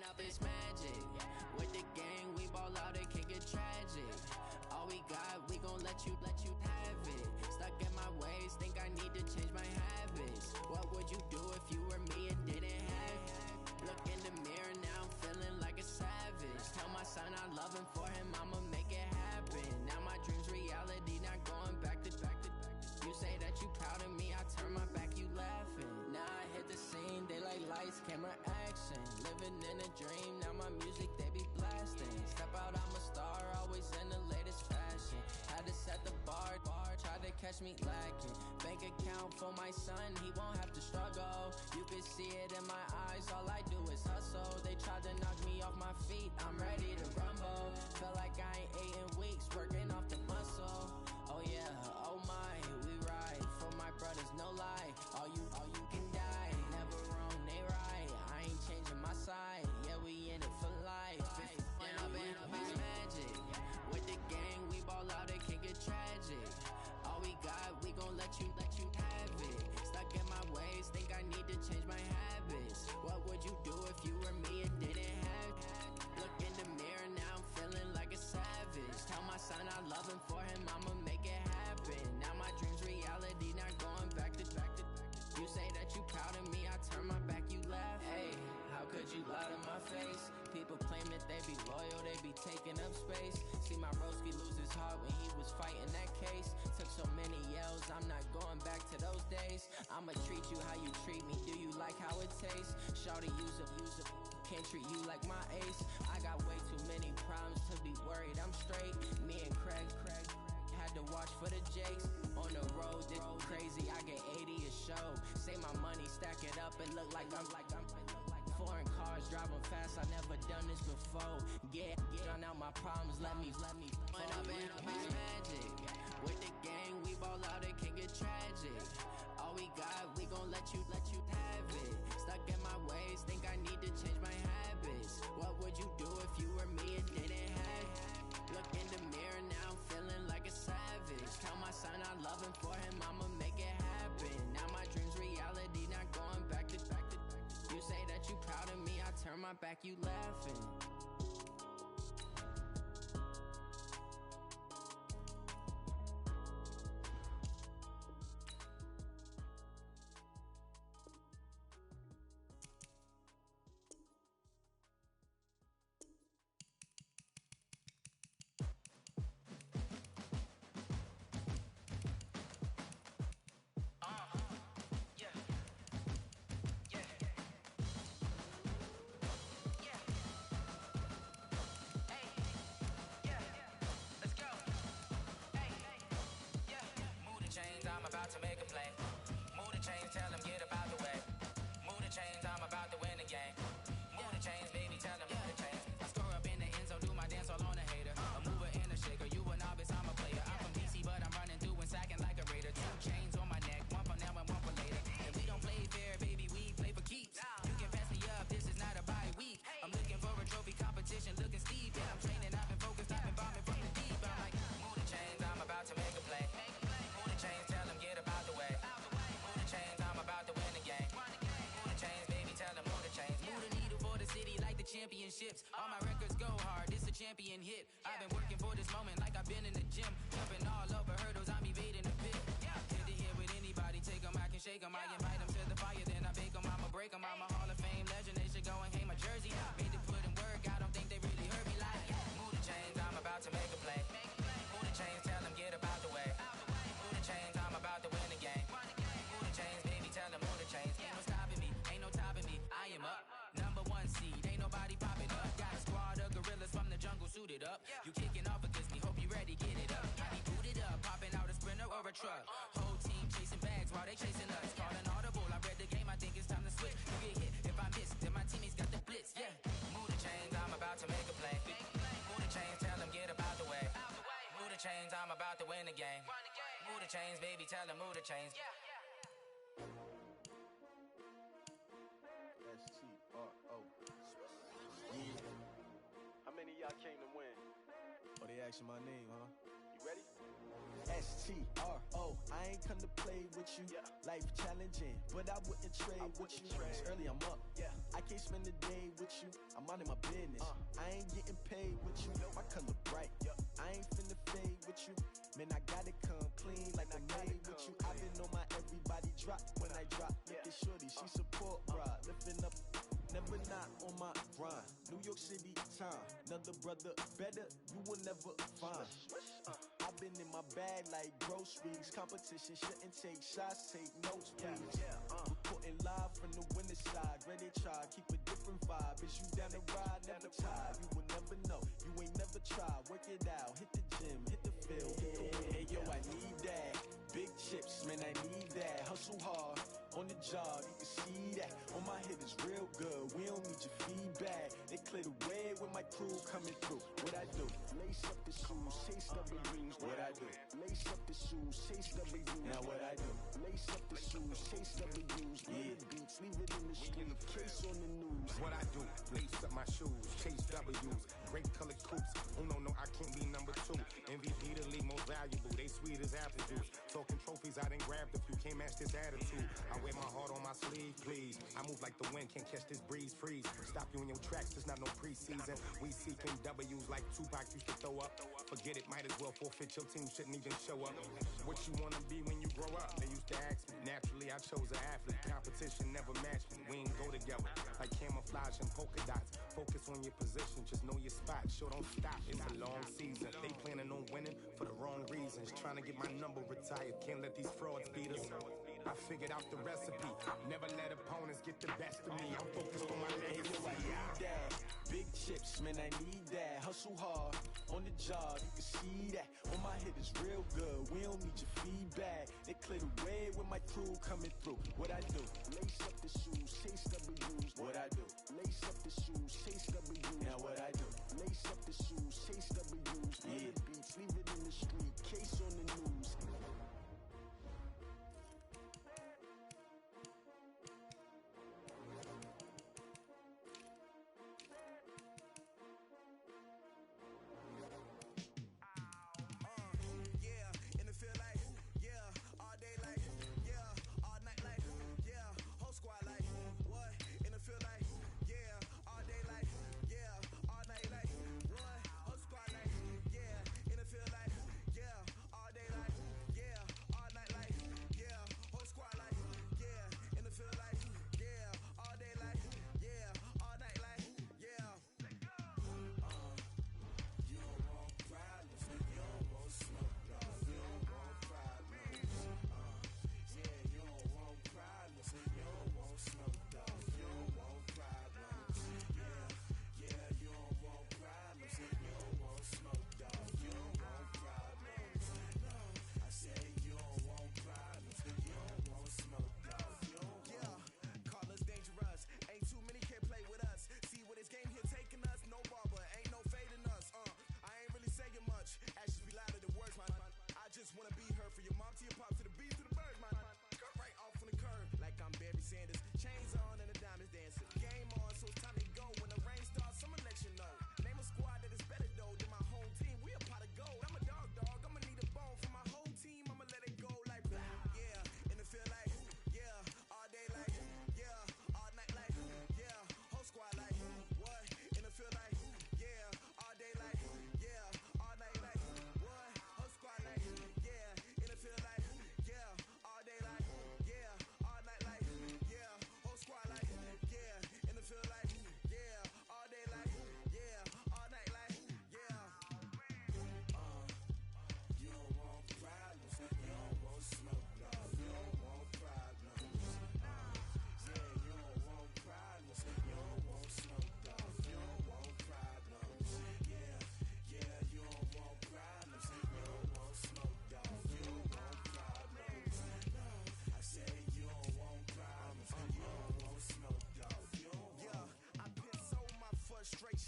up, it's magic. With the gang, we ball out, it can get tragic. All we got, we gon' let you have it. Stuck in my ways, think I need to change my habits. What would you do if you were me and didn't have it? Look in the mirror, now I'm feeling like a savage. Tell my son I love him, for him I'ma make it happen. Now my dream's reality, not going back to. You say that you proud of me, I turn my back, you laughing. Now I hit the scene, they like lights, camera, action. Living in a dream, now my music, they be blasting. Step out, I'm a star, always in the latest fashion. Had to set the bar, tried to catch me lacking. Bank account for my son, he won't have to struggle. You can see it in my eyes, all I do is hustle. They tried to knock me off my feet, I'm ready to rumble. Feel like I ain't ate in weeks, working off the muscle. Oh yeah, oh my, we ride for my brothers, no lie. All you can die, never wrong, they right. I ain't changing my side, yeah, we in it for life. Down, it's magic. With the gang, we ball out, it can get tragic. All we got, we gon' let you have it. Stuck in my ways, think I need to change my habits. What would you do if you were me and didn't have it? Look in the mirror, now I'm feeling like a savage. Tell my son I love him, for him I'ma make it happen. Now my dream's reality, not going back to. You say that you proud of me, I turn my back, you laugh. Hey, how could you lie to my face? People claim that they be loyal, they be taking up space. See my broski lose his heart when he was fighting that case. Took so many yells, I'm not going back to those days. I'ma treat you how you treat me, do you like how it tastes? Shawty, use a can't treat you like my ace. I got way too many problems to be worried, I'm straight. Me and Craig had to watch for the Jakes. On the road, this crazy, I get 80 a show. Say my money, stack it up and look like I'm foreign cars, driving fast, I never done this before. Get on out my problems, let me up and up, it's magic. With the gang, we ball out, it can get tragic. All we got, we gon' let you have it. Stuck in my ways, think I need to change my habits. What would you do if you were me and didn't have it? Look in the mirror, now I'm feeling like a savage. Tell my son I love him, for him I'ma make it happen. Now my dream's reality, not going back to. You say that you proud of me, I turn my back, you laughing. I'm about to make a play. Move the chains, tell them get up out the way. Move the chains, I'm about to win the game. Move the chains, baby, tell them move the chains. I score up in the end zone, do my dance all on a hater. A mover and a shaker, you a novice, I'm a player. I'm from DC, but I'm running through and sacking like a raider. 2 chains on my neck, one for now and one for later. And we don't play fair, baby, we play for keeps. You can pass me up, this is not a bye week. I'm looking for a trophy competition, looking steep. And I'm training, I've been focused, I've been bombing from the deep. I'm like, move the chains, I'm about to make a play. Move the chains, tell them get up out the way. Move the chains, I'm about to win the game. Move the chains, baby, tell them move the chains. Move the needle for the city like the championships. All my records go hard, this a champion hit. I've been working for this moment like I've been in the gym. Jumping all over hurdles, I'm evading the pit. Hit to hit with anybody, take them, I can shake them. I invite them to the fire, then I bake them, I'ma break them. I'm a Hall of Fame legend, they should go and hang my jersey. Made to put in work, I don't think they really heard me like. Move the chains, I'm about to make a play. Move the chains, tell them get up out the way. Move the chains, I'm about to win the game. Move the chains, baby, tell them move the chains. Ain't no stopping me, ain't no topping me, I am up. #1 seed, ain't nobody popping up. Got a squad of gorillas from the jungle suited up. You kicking off against me, hope you ready, get it up. I be booted up, popping out a Sprinter or a truck. Whole team chasing bags while they chasing us. Calling audible, I read the game, I think it's time to switch. You get hit, if I miss, then my teammates got the blitz, yeah. Move the chains, I'm about to make a play. Move the chains, tell them get up out the way. Move the chains, I'm about to win the game. Move the chains, baby, tell them move the chains. S-T-R-O. How many of y'all came to win? Oh, they asking my name, huh? You ready? STRO, I ain't come to play with you. Life challenging, but I wouldn't trade with you. It's early, I'm up. I can't spend the day with you. I'm out of my business. I ain't getting paid with you. My color bright. I ain't finna fade with you. Man, I gotta come clean like I made with you. I've been on my everybody drop when I drop. Look at shorty, she support ride. Lifting up, never not on my grind. New York City time, another brother better, you will never find. I've been in my bag like groceries. Competition shouldn't take shots, take notes, please. Reporting live from the winter side. Ready to try, keep a different vibe. Is you down the ride, never tired. You will never know, you ain't never tried. Work it out, hit the gym, hit the field. Hey yo, I need that. Big chips, man, I need that. Hustle hard, on the job, you can see that. On my head is real good, we don't need your feedback. They clear the way with my crew coming through. What I do? Lace up the shoes, chase W's. What I do? Lace up the shoes, chase W's. Now what I do? Lace up the shoes, chase W's. Yeah, beats, leave it in the street, case on the news. What I do? Lace up my shoes, chase W's. Great colored coops. Oh no, I can't be number 2. MVP the league most valuable. They sweet as apple juice. Talking trophies, I done grabbed a few. Can't match this attitude. I wear my heart on my sleeve, please. I move like the wind, can't catch this breeze. Freeze. Stop you in your tracks. There's not no preseason. We seeking W's like Tupac used to throw up. Forget it, might as well forfeit. Your team shouldn't even show up. What you wanna be when you grow up? They used to ask me. Naturally, I chose an athlete. Competition never matched me. We ain't go together like camouflage and polka dots. Focus on your position, just know your spot. Sure, don't stop. It's a long season. They planning on winning for the wrong reasons. Trying to get my number retired. Can't let these frauds beat us. I figured out the recipe. Never let opponents get the best of me. I'm focused on my legacy. I need that. Big chips, man, I need that. Hustle hard, on the job, you can see that. On my head is real good, we don't need your feedback. They clear the way with my crew coming through. What I do? Lace up the shoes, chase W's. What I do? Lace up the shoes, chase W's. Now what I do? Lace up the shoes, chase W's. Yeah, beats, leave it in the street, case on the news.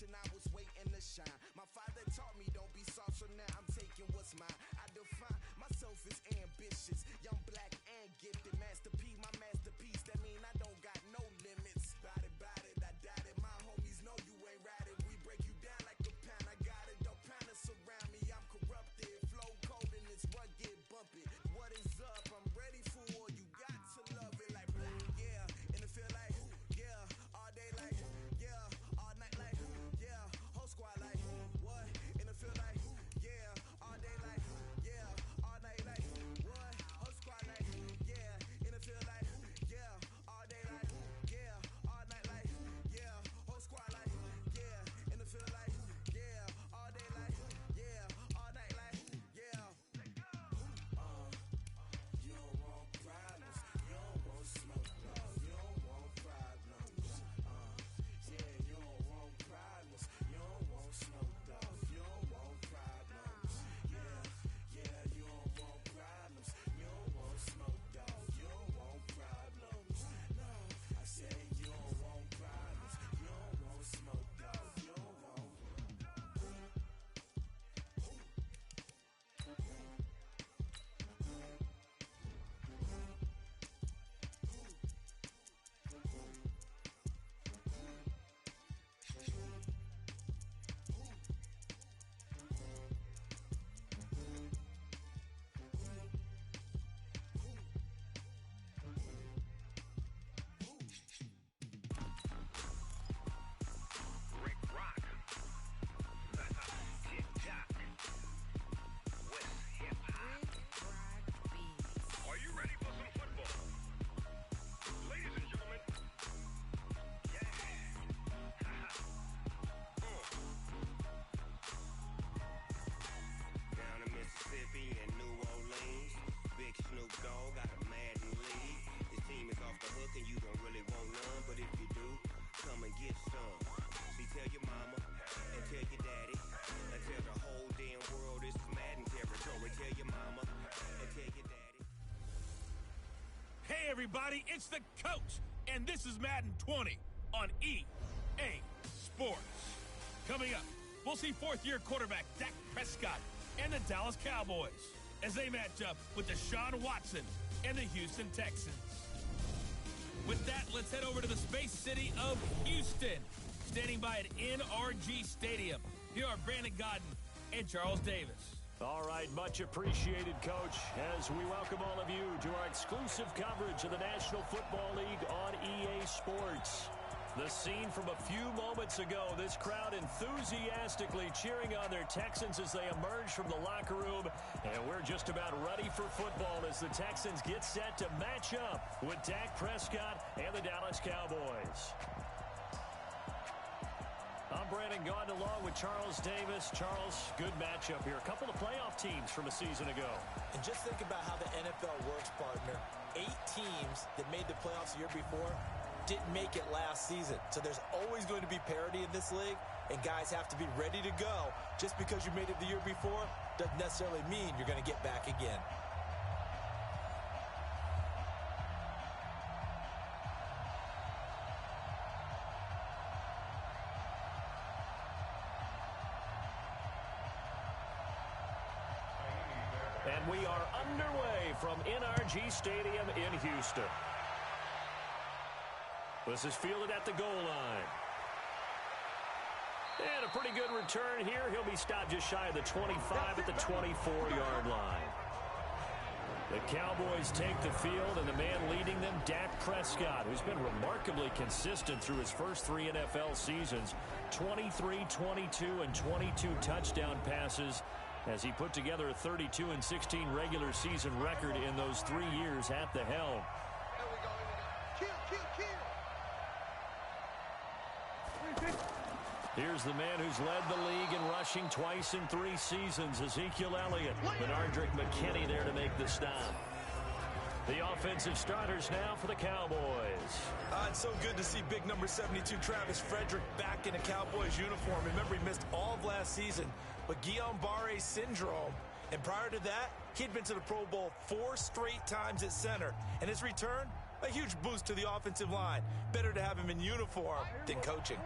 I was waiting to shine. My father taught me don't be soft, so now I'm taking what's mine. I define myself as ambitious, young, black, and gifted. Masterpiece, my masterpiece. That mean I don't got no limits. Bout it, I doubt it. My homies know you ain't ratted. We break you down like a pound. I got it, don't pound us around me. I'm corrupted, flow thinking you don't really want none, but if you do, come and get some. See, tell your mama and tell your daddy and tell the whole damn world this is Madden territory. Tell your mama and tell your daddy. Hey everybody, it's the coach, and this is Madden 20 on EA Sports. Coming up, we'll see fourth-year quarterback Dak Prescott and the Dallas Cowboys as they match up with Deshaun Watson and the Houston Texans. With that, let's head over to the space city of Houston. Standing by at NRG Stadium, here are Brandon Godden and Charles Davis. All right, much appreciated, Coach, as we welcome all of you to our exclusive coverage of the National Football League on EA Sports. The scene from a few moments ago, this crowd enthusiastically cheering on their Texans as they emerge from the locker room. And we're just about ready for football as the Texans get set to match up with Dak Prescott and the Dallas Cowboys. I'm Brandon Gaudin along with Charles Davis. Charles, good matchup here. A couple of playoff teams from a season ago. And just think about how the NFL works, partner. 8 teams that made the playoffs the year before didn't make it last season. So there's always going to be parity in this league, and guys have to be ready to go. Just because you made it the year before doesn't necessarily mean you're going to get back again. And we are underway from NRG Stadium in Houston. This is fielded at the goal line. And a pretty good return here. He'll be stopped just shy of the 25 at the 24-yard line. The Cowboys take the field, and the man leading them, Dak Prescott, who's been remarkably consistent through his first 3 NFL seasons. 23, 22, and 22 touchdown passes as he put together a 32-16 regular season record in those 3 years at the helm. Here's the man who's led the league in rushing twice in 3 seasons, Ezekiel Elliott. Benardrick McKinney there to make the stop. The offensive starters now for the Cowboys. It's so good to see big number 72 Travis Frederick back in a Cowboys uniform. Remember, he missed all of last season with Guillain-Barré syndrome. And prior to that, he'd been to the Pro Bowl 4 straight times at center. And his return, a huge boost to the offensive line. Better to have him in uniform than coaching.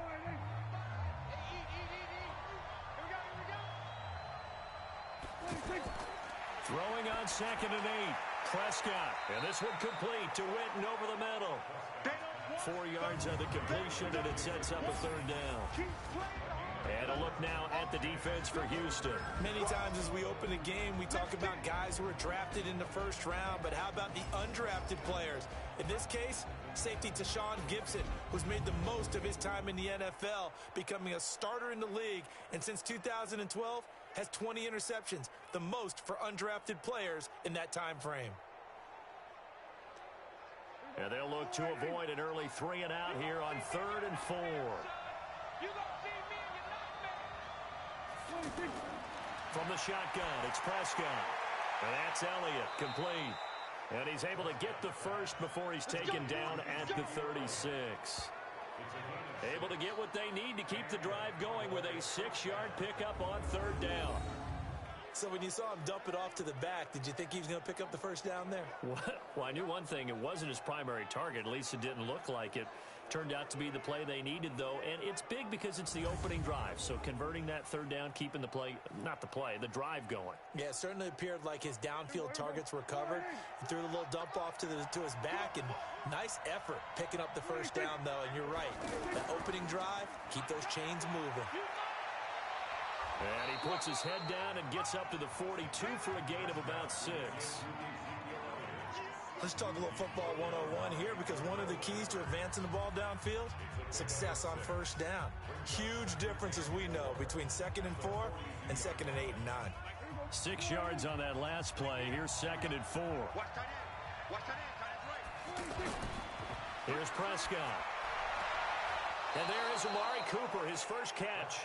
Throwing on 2nd and 8. Prescott. And this one complete to Witten over the middle. 4 yards on the completion, and it sets up a 3rd down. And a look now at the defense for Houston. Many times as we open a game, we talk about guys who are drafted in the first round, but how about the undrafted players? In this case, safety Tashawn Gibson, who's made the most of his time in the NFL, becoming a starter in the league, and since 2012, has 20 interceptions, the most for undrafted players in that time frame. And they'll look to avoid an early 3 and out here on 3rd and 4. From the shotgun, it's Prescott. And that's Elliott, complete. And he's able to get the first before he's taken down at the 36. Able to get what they need to keep the drive going with a 6-yard pickup on 3rd down. So when you saw him dump it off to the back, did you think he was going to pick up the first down there? Well, I knew one thing. It wasn't his primary target. At least it didn't look like it. Turned out to be the play they needed, though, and it's big because it's the opening drive. So converting that 3rd down, keeping the play, not the play, the drive going. Yeah, it certainly appeared like his downfield targets were covered. He threw a little dump off to his back, and nice effort picking up the first down, though. And you're right, that opening drive, keep those chains moving. And he puts his head down and gets up to the 42 for a gain of about 6. Let's talk a little football 101 here, because one of the keys to advancing the ball downfield, success on first down. Huge difference, as we know, between 2nd and 4 and 2nd and 8 and 9. 6 yards on that last play. Here's 2nd and 4. Here's Prescott. And there is Amari Cooper, his first catch.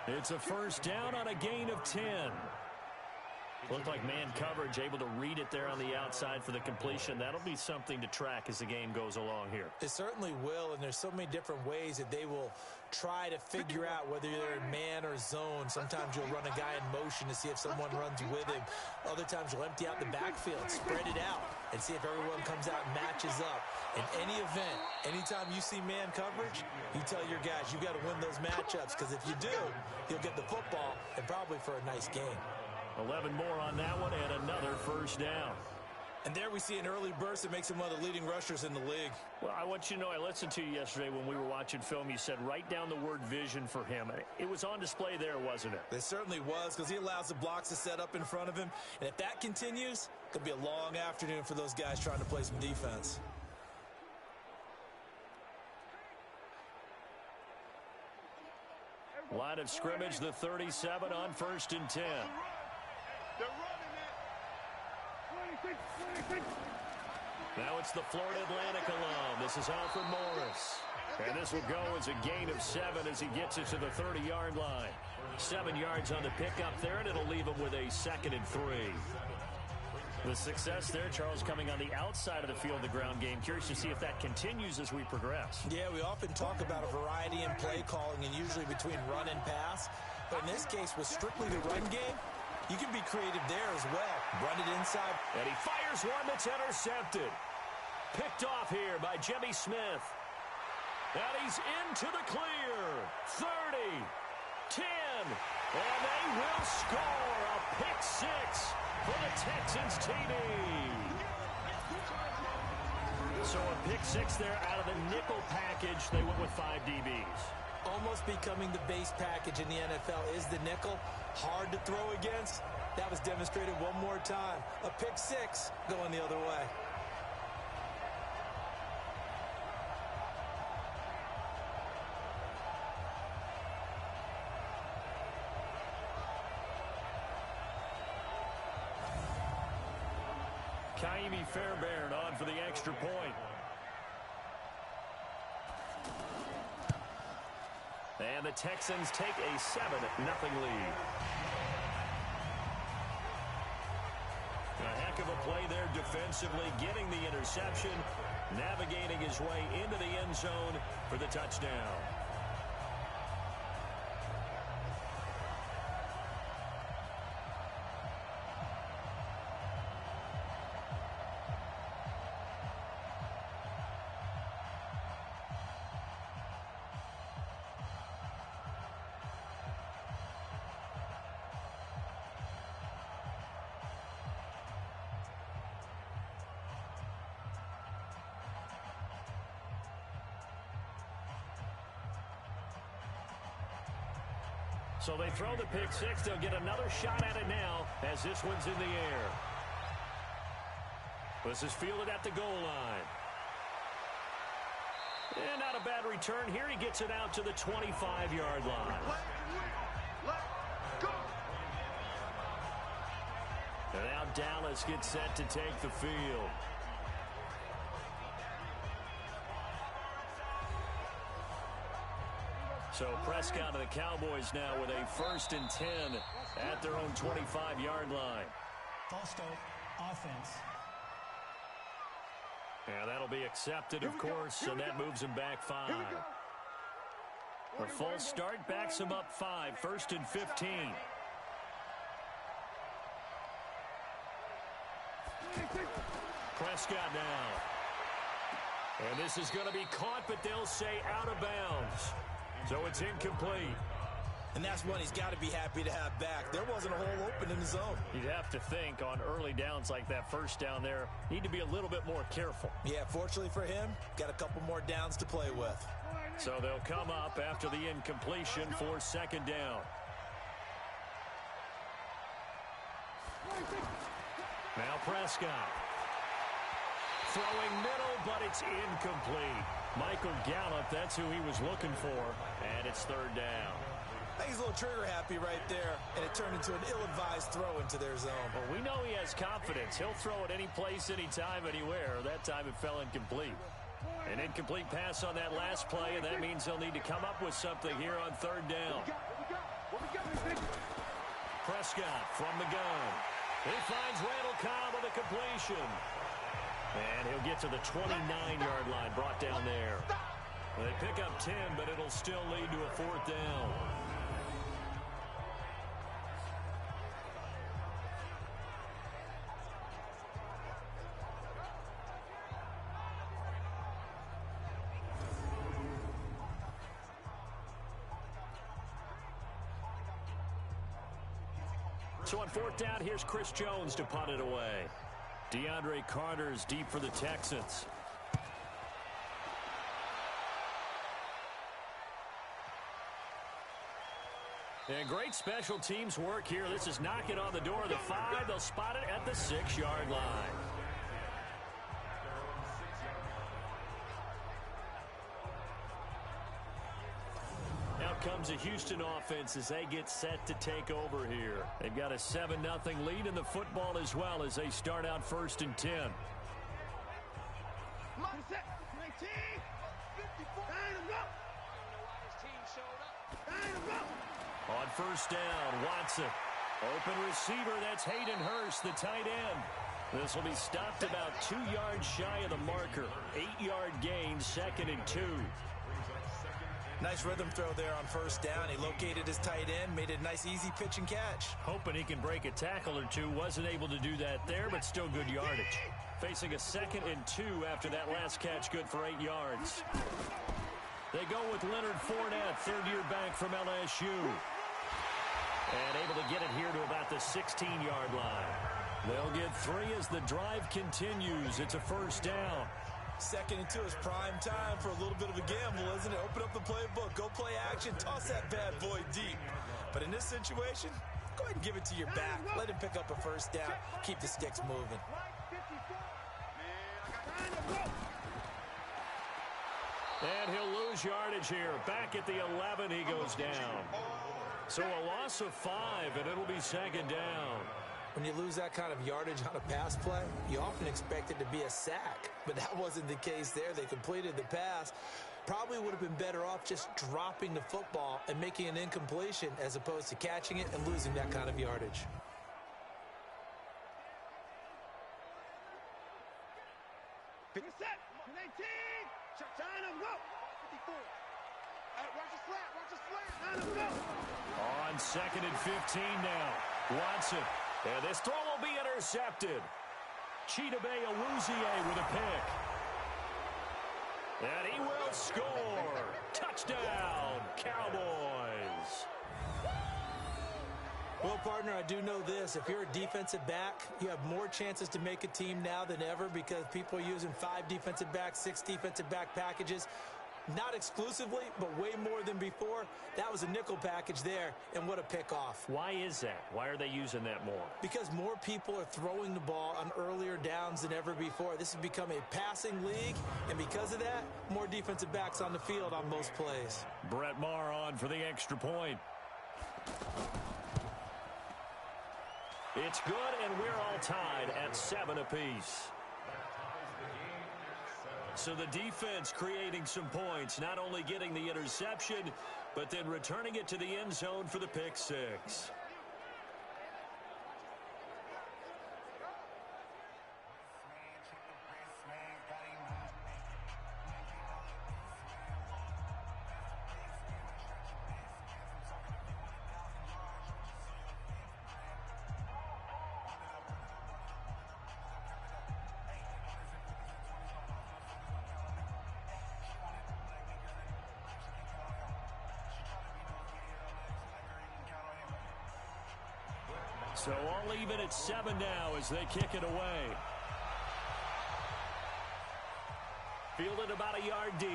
It's a first down on a gain of 10. Looked like man coverage, able to read it there on the outside for the completion. That'll be something to track as the game goes along here. It certainly will, and there's so many different ways that they will try to figure out whether they're in man or zone. Sometimes you'll run a guy in motion to see if someone runs with him. Other times you'll empty out the backfield, spread it out, and see if everyone comes out and matches up. In any event, anytime you see man coverage, you tell your guys, you've got to win those matchups, because if you do, you'll get the football and probably for a nice game. 11 more on that one and another first down. And there we see an early burst that makes him one of the leading rushers in the league. Well, I want you to know, I listened to you yesterday when we were watching film. You said write down the word vision for him. It was on display there, wasn't it? It certainly was, because he allows the blocks to set up in front of him. And if that continues, it could be a long afternoon for those guys trying to play some defense. Line of scrimmage, the 37 on 1st and 10. Now it's the Florida Atlantic alum. This is Alfred Morris. And this will go as a gain of 7 as he gets it to the 30-yard line. 7 yards on the pickup there, and it'll leave him with a 2nd and 3. The success there, Charles, coming on the outside of the field, the ground game. Curious to see if that continues as we progress. Yeah, we often talk about a variety in play calling and usually between run and pass. But in this case, with strictly the run game, you can be creative there as well. Run it inside. And he fires one that's intercepted. Picked off here by Jimmy Smith. And he's into the clear. 30, 10, and they will score a pick 6 for the Texans TD. So a pick 6 there out of the nickel package. They went with 5 DBs. Almost becoming the base package in the NFL is the nickel. Hard to throw against. That was demonstrated one more time. A pick 6 going the other way. Kaimi Fairbairn on for the extra point. And the Texans take a 7-0 lead. A heck of a play there defensively, getting the interception, navigating his way into the end zone for the touchdown. So they throw the pick 6. They'll get another shot at it now as this one's in the air. This is fielded at the goal line. And not a bad return here. He gets it out to the 25-yard line. And now Dallas gets set to take the field. So Prescott and the Cowboys now with a 1st and 10 at their own 25-yard line. False start, offense. And that'll be accepted, of course, and that moves him back 5. A false start backs him up 5, 1st and 15. Prescott now. And this is going to be caught, but they'll say out of bounds. So it's incomplete. And that's one he's got to be happy to have back. There wasn't a hole open in the zone. You'd have to think on early downs like that first down there, need to be a little bit more careful. Yeah, fortunately for him, got a couple more downs to play with. So they'll come up after the incompletion for 2nd down. Now Prescott. Throwing middle, but it's incomplete. Michael Gallup, that's who he was looking for, and it's 3rd down. I think he's a little trigger happy right there, and it turned into an ill-advised throw into their zone. Well, we know he has confidence. He'll throw it any place, anytime, anywhere. That time it fell incomplete. An incomplete pass on that last play, and that means they'll need to come up with something here on 3rd down. Prescott from the gun. He finds Randall Cobb with a completion. And he'll get to the 29-yard line, brought down there. They pick up 10, but it'll still lead to a 4th down. So on 4th down, here's Chris Jones to punt it away. DeAndre Carter's deep for the Texans. And great special teams work here. This is knocking on the door of the 5. They'll spot it at the 6-yard line. Now comes the Houston offense as they get set to take over here. They've got a 7-0 lead in the football as well as they start out 1st and 10. On 1st down, Watson. Open receiver, that's Hayden Hurst, the tight end. This will be stopped about 2 yards shy of the marker. 8-yard gain, 2nd and 2. Nice rhythm throw there on 1st down. He located his tight end, made it a nice easy pitch and catch. Hoping he can break a tackle or two. Wasn't able to do that there, but still good yardage. Facing a 2nd and 2 after that last catch, good for 8 yards. They go with Leonard Fournette, 3rd-year back from LSU. And able to get it here to about the 16-yard line. They'll get 3 as the drive continues. It's a 1st down. 2nd and 2 is prime time for a little bit of a gamble, isn't it? Open up the playbook, go play action, toss that bad boy deep. But in this situation, go ahead and give it to your back. Let him pick up a 1st down. Keep the sticks moving. And he'll lose yardage here. Back at the 11, he goes down. So a loss of 5, and it'll be 2nd down. When you lose that kind of yardage on a pass play, you often expect it to be a sack. But that wasn't the case there. They completed the pass. Probably would have been better off just dropping the football and making an incompletion as opposed to catching it and losing that kind of yardage. Pick a set. 19. Shine him, go. 54. Watch the slant. Watch the slant. Shine him, go. On 2nd and 15 now. Watson. And this throw will be intercepted. Chidobe Awuzie with a pick. And he will score. Touchdown, Cowboys. Well, partner, I do know this. If you're a defensive back, you have more chances to make a team now than ever because people are using 5 defensive backs, 6 defensive back packages. Not exclusively, but way more than before. That was a nickel package there, and what a pick-off. Why is that? Why are they using that more? Because more people are throwing the ball on earlier downs than ever before. This has become a passing league, and because of that, more defensive backs on the field on most plays. Brett Maher on for the extra point. It's good, and we're all tied at 7 apiece. So the defense creating some points, not only getting the interception, but then returning it to the end zone for the pick 6. So all even at 7 now as they kick it away. Fielded about a yard deep.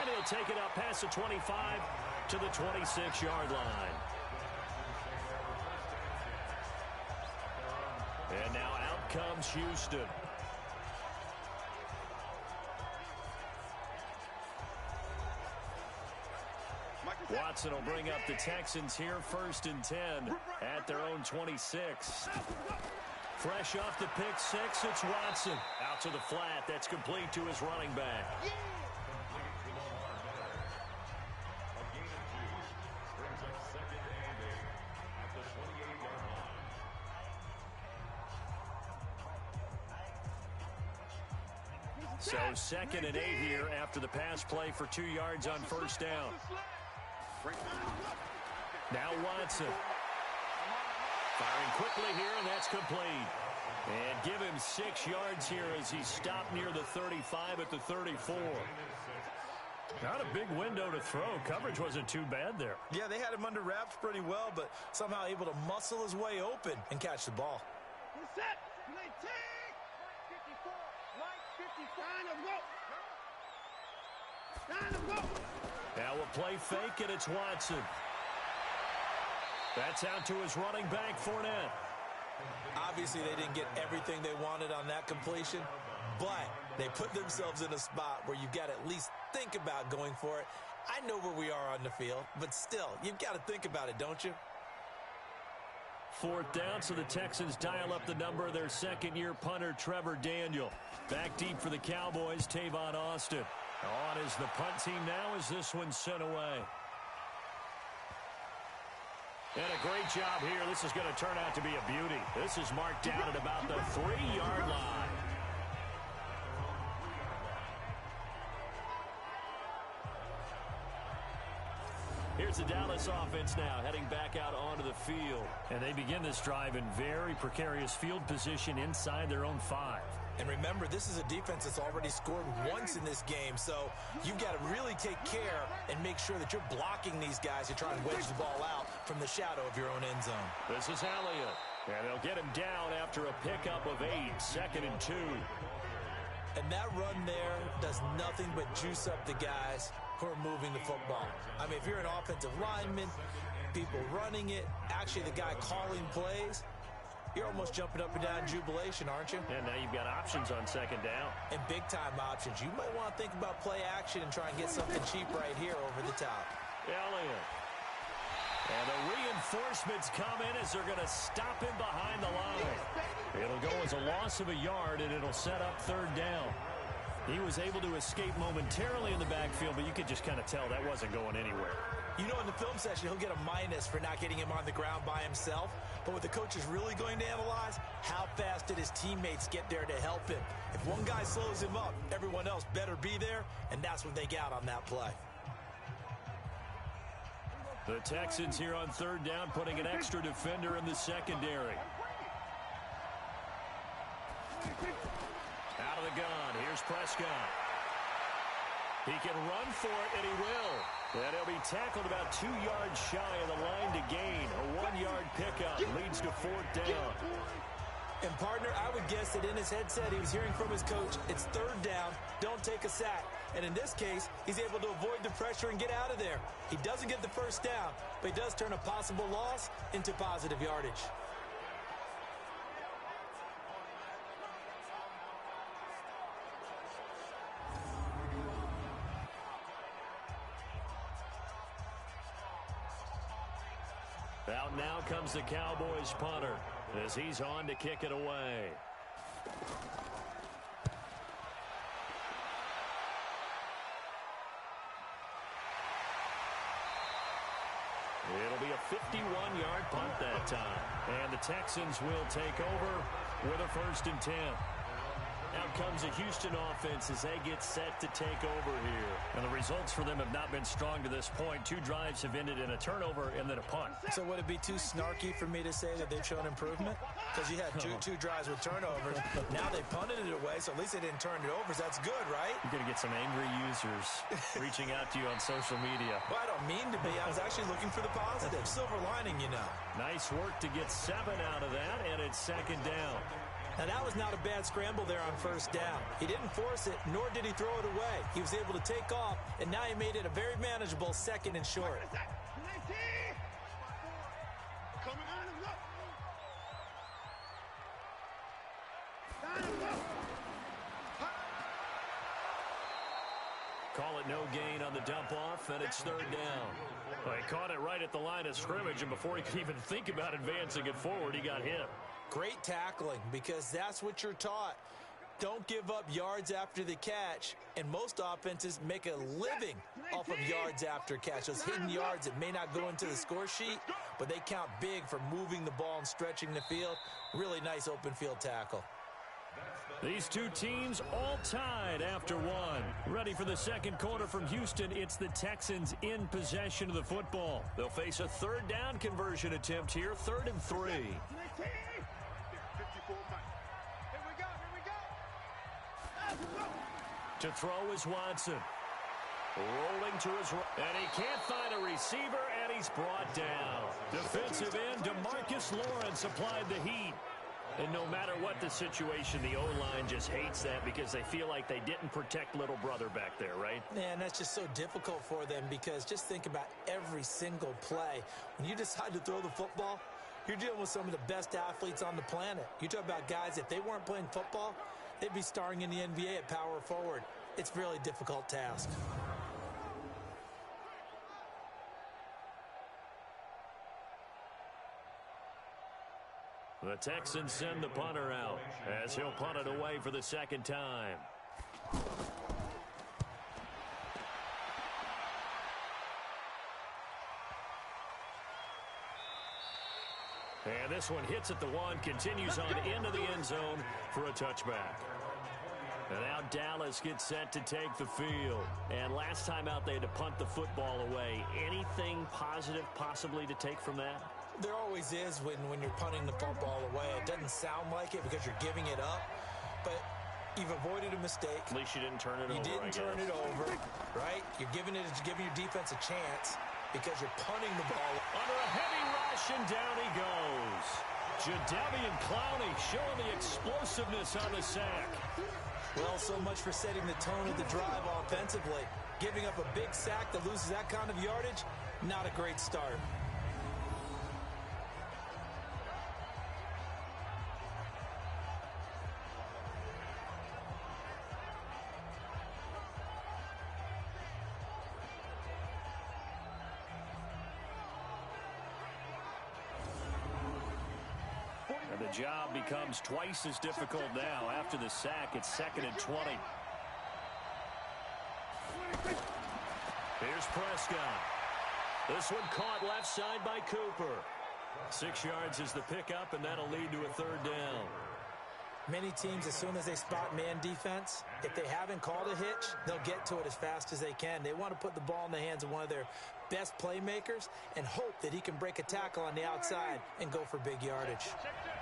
And he'll take it up past the 25 to the 26-yard line. And now out comes Houston. Watson will bring up the Texans here 1st and 10 at their own 26. Fresh off the pick 6, it's Watson. Out to the flat, that's complete to his running back. So 2nd and 8 here after the pass play for 2 yards on first down. Now Watson. Firing quickly here, and that's complete. And give him 6 yards here as he stopped near the 35 at the 34. Not a big window to throw. Coverage wasn't too bad there. Yeah, they had him under wraps pretty well, but somehow able to muscle his way open and catch the ball. Set. Now a play fake, and it's Watson. That's out to his running back, Fournette. Obviously, they didn't get everything they wanted on that completion, but they put themselves in a spot where you've got to at least think about going for it. I know where we are on the field, but still, you've got to think about it, don't you? 4th down, so the Texans dial up the number of their second-year punter, Trevor Daniel. Back deep for the Cowboys, Tavon Austin. On is the punt team now as this one's sent away. And a great job here. This is going to turn out to be a beauty. This is marked down at about the 3-yard line. Here's the Dallas offense now, heading back out onto the field. And they begin this drive in very precarious field position inside their own 5. And remember, this is a defense that's already scored once in this game, so you've got to really take care and make sure that you're blocking these guys to try and wedge the ball out from the shadow of your own end zone. This is Elliott, and they'll get him down after a pickup of 8, 2nd and 2. And that run there does nothing but juice up the guys who are moving the football. I mean, if you're an offensive lineman, people running it, actually the guy calling plays, you're almost jumping up and down in jubilation, aren't you? And now you've got options on 2nd down. And big-time options. You might want to think about play action and try and get something cheap right here over the top. Elliott. And the reinforcements come in as they're going to stop him behind the line. It'll go as a loss of a yard, and it'll set up 3rd down. He was able to escape momentarily in the backfield, but you could just kind of tell that wasn't going anywhere. You know, in the film session, he'll get a minus for not getting him on the ground by himself. But what the coach is really going to analyze, how fast did his teammates get there to help him? If one guy slows him up, everyone else better be there, and that's what they got on that play. The Texans here on 3rd down, putting an extra defender in the secondary. Out of the gun, here's Prescott. He can run for it, and he will. And he'll be tackled about 2 yards shy of the line to gain. A 1-yard pickup leads to 4th down. And, partner, I would guess that in his headset he was hearing from his coach, it's 3rd down, don't take a sack. And in this case, he's able to avoid the pressure and get out of there. He doesn't get the 1st down, but he does turn a possible loss into positive yardage. Out now comes the Cowboys punter as he's on to kick it away. It'll be a 51-yard punt that time. And the Texans will take over with a 1st and 10. Out comes a Houston offense as they get set to take over here. And the results for them have not been strong to this point. 2 drives have ended in a turnover and then a punt. So would it be too snarky for me to say that they've shown improvement? Because you had two drives with turnovers. Now they punted it away, so at least they didn't turn it over. So that's good, right? You're going to get some angry users reaching out to you on social media. Well, I don't mean to be. I was actually looking for the positive. Silver lining, you know. Nice work to get 7 out of that, and it's 2nd down. Now, that was not a bad scramble there on 1st down. He didn't force it, nor did he throw it away. He was able to take off, and now he made it a very manageable 2nd and short. Call it no gain on the dump off, and it's 3rd down. Well, he caught it right at the line of scrimmage, and before he could even think about advancing it forward, he got hit. Great tackling, because that's what you're taught. Don't give up yards after the catch, and most offenses make a living off of yards after catch. Those hidden yards that may not go into the score sheet, but they count big for moving the ball and stretching the field. Really nice open field tackle. These two teams all tied after one. Ready for the second quarter from Houston. It's the Texans in possession of the football. They'll face a third down conversion attempt here, 3rd and 3. To throw is Watson. Rolling to his right, and he can't find a receiver, and he's brought down. Defensive end DeMarcus Lawrence applied the heat. And no matter what the situation, the O-line just hates that because they feel like they didn't protect little brother back there, right? Man, that's just so difficult for them because just think about every single play. When you decide to throw the football, you're dealing with some of the best athletes on the planet. You talk about guys, if they weren't playing football, they'd be starring in the NBA at power forward. It's a really difficult task. The Texans send the punter out as he'll punt it away for the second time. And this one hits at the 1, continues on into the end zone for a touchback. And now Dallas gets set to take the field. And last time out, they had to punt the football away. Anything positive possibly to take from that? There always is when you're punting the football away. It doesn't sound like it because you're giving it up, but you've avoided a mistake. At least you didn't turn it over. You didn't turn it over, right? You're giving your defense a chance because you're punting the ball. Under a heavy rush, and down he goes. Jadeveon Clowney showing the explosiveness on the sack. Well, so much for setting the tone of the drive offensively. Giving up a big sack that loses that kind of yardage, not a great start. And the job becomes twice as difficult now. After the sack, it's 2nd and 20. Here's Prescott. This one caught left side by Cooper. 6 yards is the pickup, and that'll lead to a 3rd down. Many teams, as soon as they spot man defense, if they haven't called a hitch, they'll get to it as fast as they can. They want to put the ball in the hands of one of their best playmakers and hope that he can break a tackle on the outside and go for big yardage.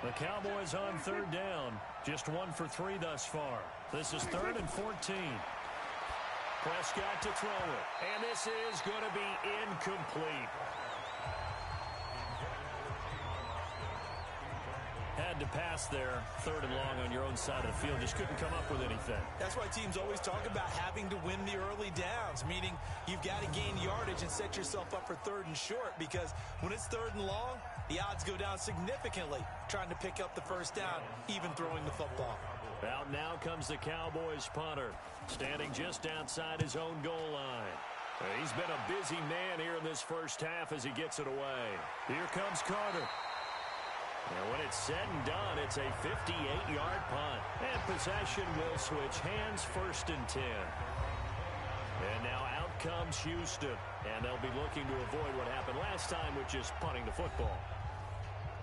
The Cowboys on 3rd down. Just 1 for 3 thus far. This is 3rd and 14. Prescott to throw it. And this is going to be incomplete. Had to pass there, 3rd and long on your own side of the field. Just couldn't come up with anything. That's why teams always talk about having to win the early downs, meaning you've got to gain yardage and set yourself up for 3rd and short, because when it's 3rd and long, the odds go down significantly trying to pick up the 1st down, even throwing the football. Out now comes the Cowboys punter, standing just outside his own goal line. He's been a busy man here in this first half as he gets it away. Here comes Carter. And when it's said and done, it's a 58-yard punt. And possession will switch hands, 1st and 10. And now out comes Houston. And they'll be looking to avoid what happened last time with just punting the football.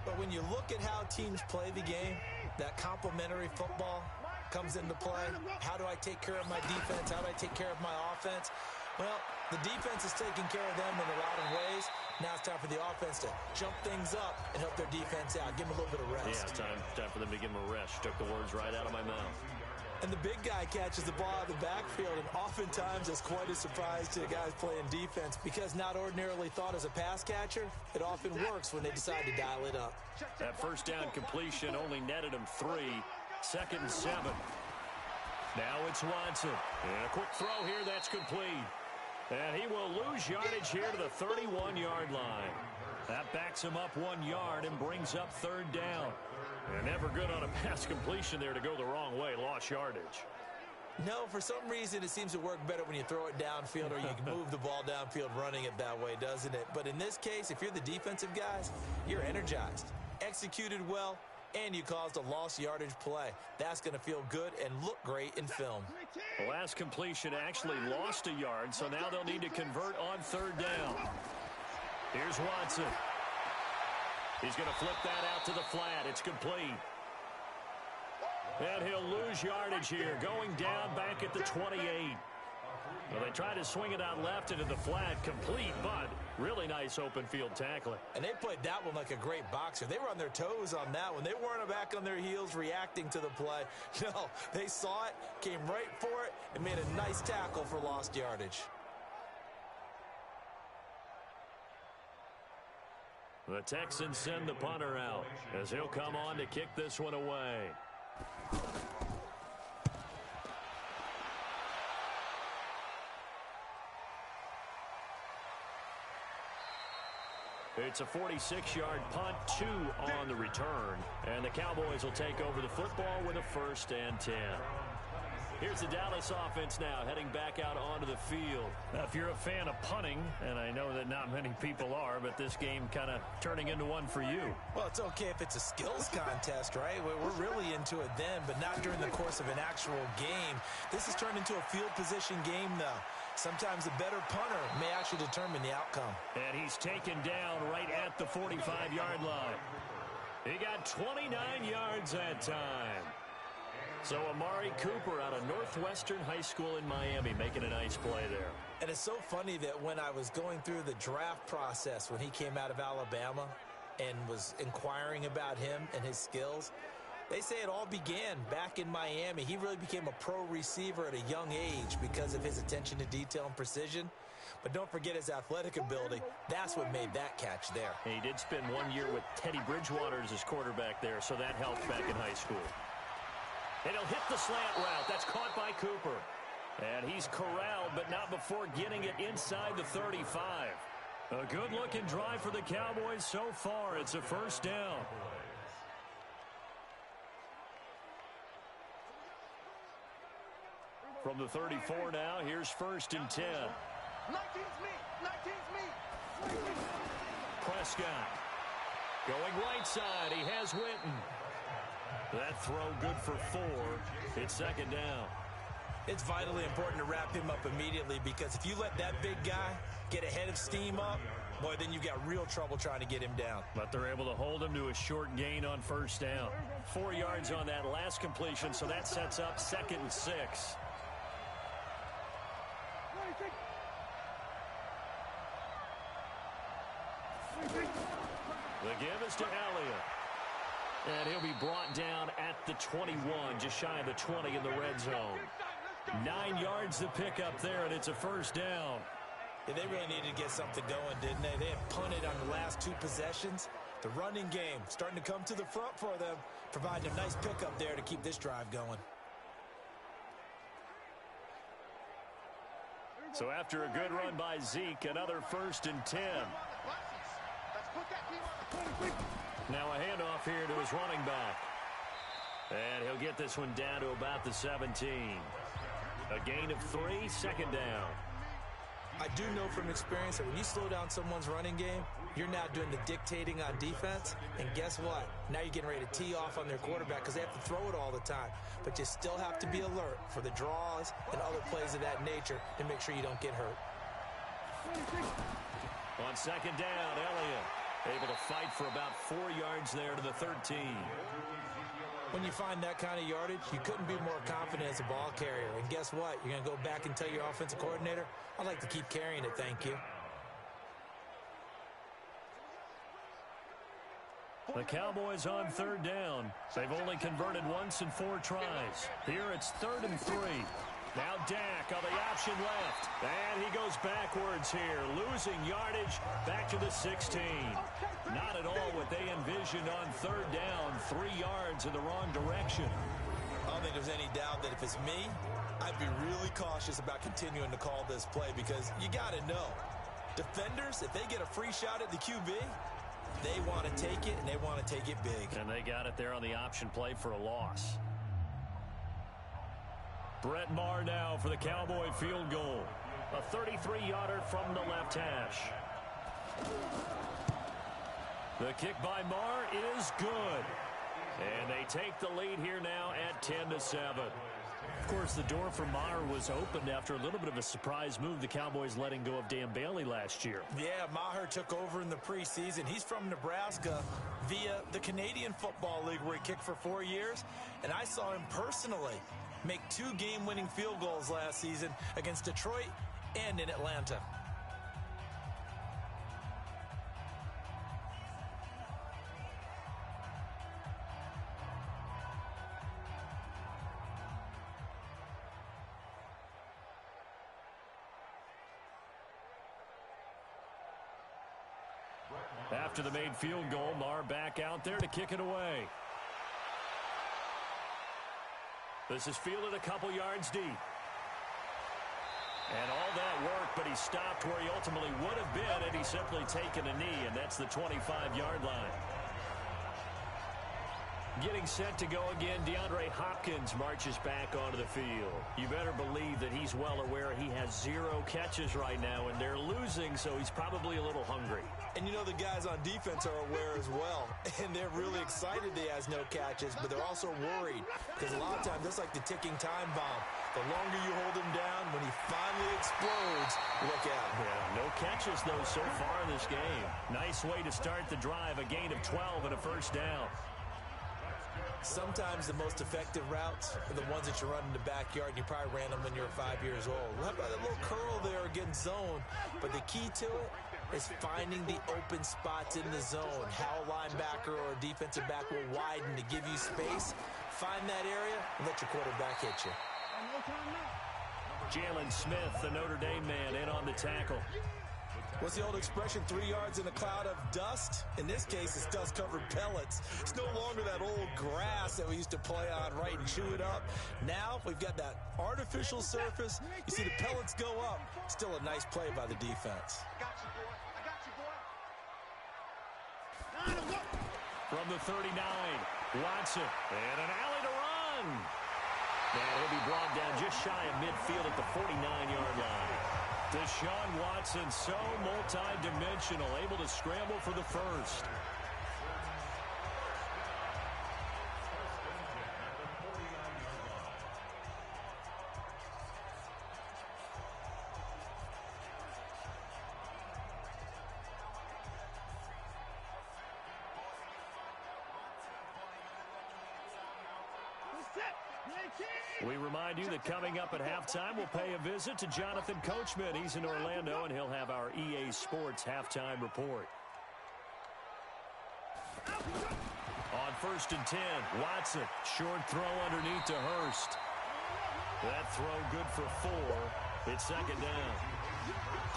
But when you look at how teams play the game, that complementary football comes into play. How do I take care of my defense? How do I take care of my offense? Well, the defense is taking care of them in a lot of ways. Now it's time for the offense to jump things up and help their defense out. Give them a little bit of rest. Yeah, it's time for them to give them a rest. Took the words right out of my mouth. And the big guy catches the ball out of the backfield, and oftentimes it's quite a surprise to the guys playing defense because not ordinarily thought as a pass catcher, it often works when they decide to dial it up. That 1st down completion only netted him 3. 2nd and 7. Now it's Watson. And a quick throw here that's complete. And he will lose yardage here to the 31-yard line. That backs him up 1 yard and brings up 3rd down. And never good on a pass completion there to go the wrong way. Lost yardage. No, for some reason it seems to work better when you throw it downfield or you can move the ball downfield running it that way, doesn't it? But in this case, if you're the defensive guys, you're energized, executed well, and you caused a lost yardage play. That's going to feel good and look great in film. The last completion actually lost a yard, so now they'll need to convert on 3rd down. Here's Watson. He's going to flip that out to the flat. It's complete. And he'll lose yardage here, going down back at the 28. Well, they try to swing it out left into the flat, complete, but really nice open field tackling. And they played that one like a great boxer. They were on their toes on that one. They weren't back on their heels reacting to the play. No, they saw it, came right for it, and made a nice tackle for lost yardage. The Texans send the punter out as he'll come on to kick this one away. It's a 46-yard punt, 2 on the return. And the Cowboys will take over the football with a 1st and 10. Here's the Dallas offense now, heading back out onto the field. Now, if you're a fan of punting, and I know that not many people are, but this game kind of turning into one for you. Well, it's okay if it's a skills contest, right? We're really into it then, but not during the course of an actual game. This has turned into a field position game, though. Sometimes the better punter may actually determine the outcome. And he's taken down right at the 45-yard line. He got 29 yards that time. So Amari Cooper out of Northwestern High School in Miami making a nice play there. And it's so funny that when I was going through the draft process when he came out of Alabama and was inquiring about him and his skills, they say it all began back in Miami. He really became a pro receiver at a young age because of his attention to detail and precision. But don't forget his athletic ability. That's what made that catch there. He did spend 1 year with Teddy Bridgewater as his quarterback there, so that helped back in high school. And he'll hit the slant route. That's caught by Cooper. And he's corralled, but not before getting it inside the 35. A good-looking drive for the Cowboys so far. It's a 1st down. From the 34 now, here's 1st and 10. 19's me! 19's me! Prescott going right side. He has Witten. That throw good for 4. It's 2nd down. It's vitally important to wrap him up immediately because if you let that big guy get ahead of steam up, boy, then you've got real trouble trying to get him down. But they're able to hold him to a short gain on 1st down. 4 yards on that last completion, so that sets up 2nd and 6. The give is to Elliott. And he'll be brought down at the 21, just shy of the 20 in the red zone. 9 yards to pick up there, and it's a 1st down. Yeah, they really needed to get something going, didn't they? They had punted on the last 2 possessions. The running game starting to come to the front for them, providing a nice pickup there to keep this drive going. So after a good run by Zeke, another 1st and 10. Now a handoff here to his running back. And he'll get this one down to about the 17. A gain of 3, 2nd down. I do know from experience that when you slow down someone's running game, you're now doing the dictating on defense. And guess what? Now you're getting ready to tee off on their quarterback because they have to throw it all the time. But you still have to be alert for the draws and other plays of that nature to make sure you don't get hurt. On 2nd down, Elliott able to fight for about 4 yards there to the 13. When you find that kind of yardage, you couldn't be more confident as a ball carrier. And guess what? You're going to go back and tell your offensive coordinator, I'd like to keep carrying it, thank you. The Cowboys on 3rd down. They've only converted once in 4 tries. Here it's 3rd and 3. Now Dak on the option left. And he goes backwards here, losing yardage back to the 16. Not at all what they envisioned on 3rd down. 3 yards in the wrong direction. I don't think there's any doubt that if it's me, I'd be really cautious about continuing to call this play because you got to know, defenders, if they get a free shot at the QB, they want to take it, and they want to take it big. And they got it there on the option play for a loss. Brett Maher now for the Cowboy field goal. A 33-yarder from the left hash. The kick by Maher is good. And they take the lead here now at 10-7. Of course, the door for Maher was opened after a little bit of a surprise move, the Cowboys letting go of Dan Bailey last year. Yeah, Maher took over in the preseason. He's from Nebraska via the Canadian Football League, where he kicked for 4 years. And I saw him personally make 2 game-winning field goals last season against Detroit and in Atlanta. After the made field goal, Maher back out there to kick it away. This is fielded a couple yards deep. And all that work, but he stopped where he ultimately would have been had he simply taken a knee, and that's the 25-yard line. Getting set to go again, DeAndre Hopkins marches back onto the field. You better believe that he's well aware he has 0 catches right now, and they're losing, so he's probably a little hungry. And you know the guys on defense are aware as well, and they're really excited he has no catches, but they're also worried because a lot of times that's like the ticking time bomb. The longer you hold him down, when he finally explodes, look out. Yeah, no catches, though, so far in this game. Nice way to start the drive, a gain of 12 and a first down. Sometimes the most effective routes are the ones that you run in the backyard. You probably ran them when you were 5 years old. How about that little curl there against zone? But the key to it is finding the open spots in the zone. How a linebacker or a defensive back will widen to give you space. Find that area and let your quarterback hit you. Jalen Smith, the Notre Dame man, in on the tackle. What's the old expression, 3 yards in a cloud of dust? In this case, it's dust-covered pellets. It's no longer that old grass that we used to play on, right, and chew it up. Now we've got that artificial surface. You see the pellets go up. Still a nice play by the defense. From the 39, Watson, and an alley to run. And he'll be brought down just shy of midfield at the 49-yard line. Deshaun Watson, so multi-dimensional, able to scramble for the first. We remind you that coming up at halftime, we'll pay a visit to Jonathan Coachman. He's in Orlando, and he'll have our EA Sports halftime report. On 1st and 10, Watson, short throw underneath to Hurst. That throw good for 4. It's second down.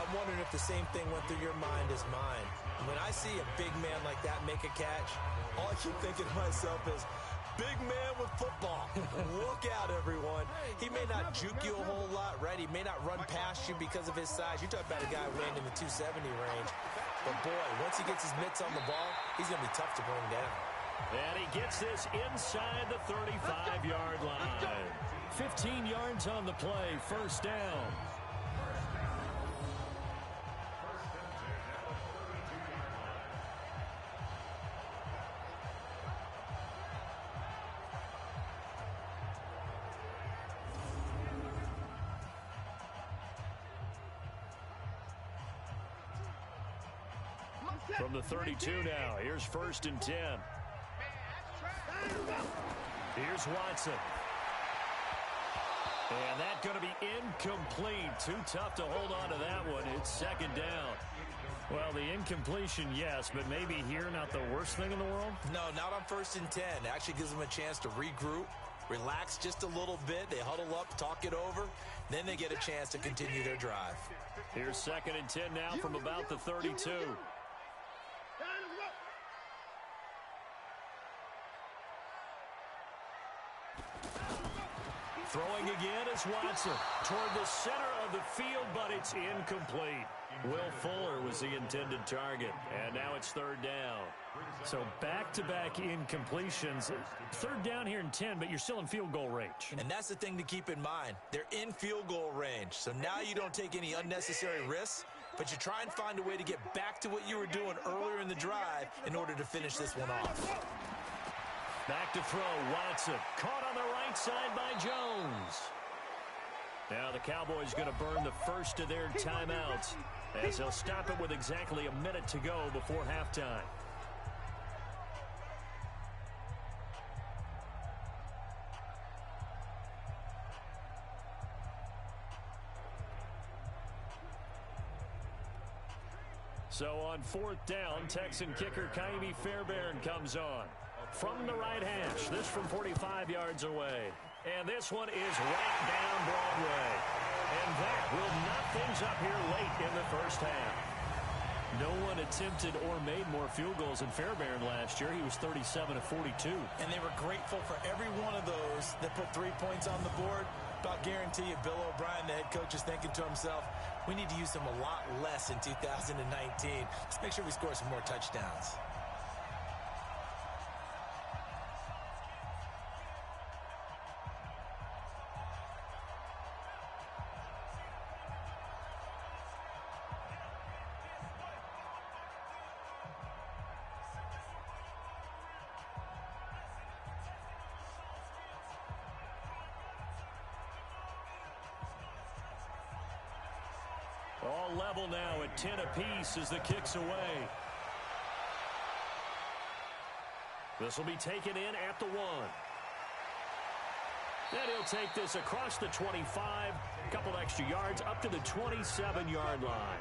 I'm wondering if the same thing went through your mind as mine. When I see a big man like that make a catch, all I keep thinking to myself is, big man with football. Look out, everyone. He may not juke you a whole lot, right? He may not run past you because of his size. You're talking about a guy weighing in the 270 range. But, boy, once he gets his mitts on the ball, he's going to be tough to bring down. And he gets this inside the 35-yard line. 15 yards on the play, first down. From the 32 now, here's 1st and 10. Here's Watson. And that's going to be incomplete. Too tough to hold on to that one. It's second down. Well, the incompletion, yes, but maybe here not the worst thing in the world? No, not on 1st and 10. It actually gives them a chance to regroup, relax just a little bit. They huddle up, talk it over. Then they get a chance to continue their drive. Here's 2nd and 10 now from about the 32. Throwing again is Watson toward the center of the field, but it's incomplete. Will Fuller was the intended target, and now it's 3rd down. So back-to-back incompletions. 3rd down here in 10, but you're still in field goal range. And that's the thing to keep in mind. They're in field goal range, so now you don't take any unnecessary risks, but you try and find a way to get back to what you were doing earlier in the drive in order to finish this one off. Back to throw, Watson. Caught on the right side by Jones. Now the Cowboys going to burn the first of their timeouts as they'll stop it with exactly a minute to go before halftime. So on fourth down, Texan kicker Kaimi Fairbairn comes on. From the right hash, this from 45 yards away. And this one is right down Broadway. And that will knock things up here late in the first half. No one attempted or made more field goals than Fairbairn last year. He was 37 of 42. And they were grateful for every one of those that put 3 points on the board. But I'll guarantee you, Bill O'Brien, the head coach, is thinking to himself, we need to use them a lot less in 2019. Let's make sure we score some more touchdowns. All level now at 10 apiece as the kick's away. This will be taken in at the 1. Then he'll take this across the 25, a couple extra yards up to the 27-yard line.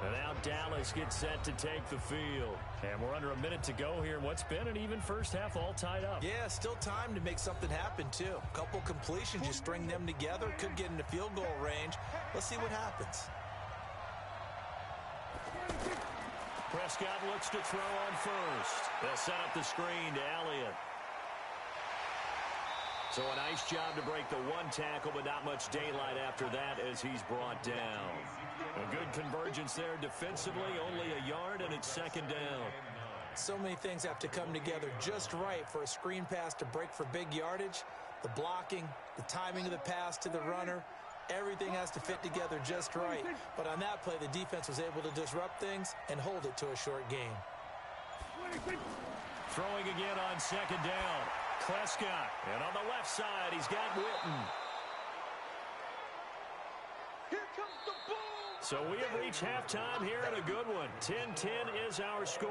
And now Dallas gets set to take the field. And we're under a minute to go here in what's been an even first half, all tied up. Yeah, still time to make something happen, too. A couple completions, you string them together, could get into field goal range. Let's see what happens. Prescott looks to throw on first. They'll set up the screen to Elliott. So a nice job to break the one tackle, but not much daylight after that as he's brought down. A good convergence there defensively, only a yard, and it's second down. So many things have to come together just right for a screen pass to break for big yardage. The blocking, the timing of the pass to the runner, everything has to fit together just right. But on that play, the defense was able to disrupt things and hold it to a short game. Throwing again on second down. Prescott, and on the left side, he's got Witten. Here comes the ball. So we have reached halftime here in a good one. 10-10 is our score.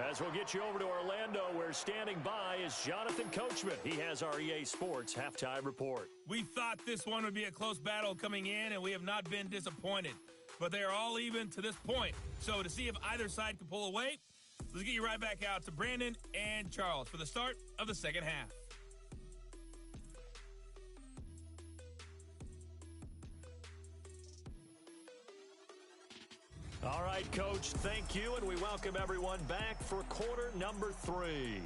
As we'll get you over to Orlando, where standing by is Jonathan Coachman. He has our EA Sports halftime report. We thought this one would be a close battle coming in, and we have not been disappointed. But they are all even to this point. So to see if either side can pull away, let's get you right back out to Brandon and Charles for the start of the second half. All right, Coach, thank you, and we welcome everyone back for quarter number 3.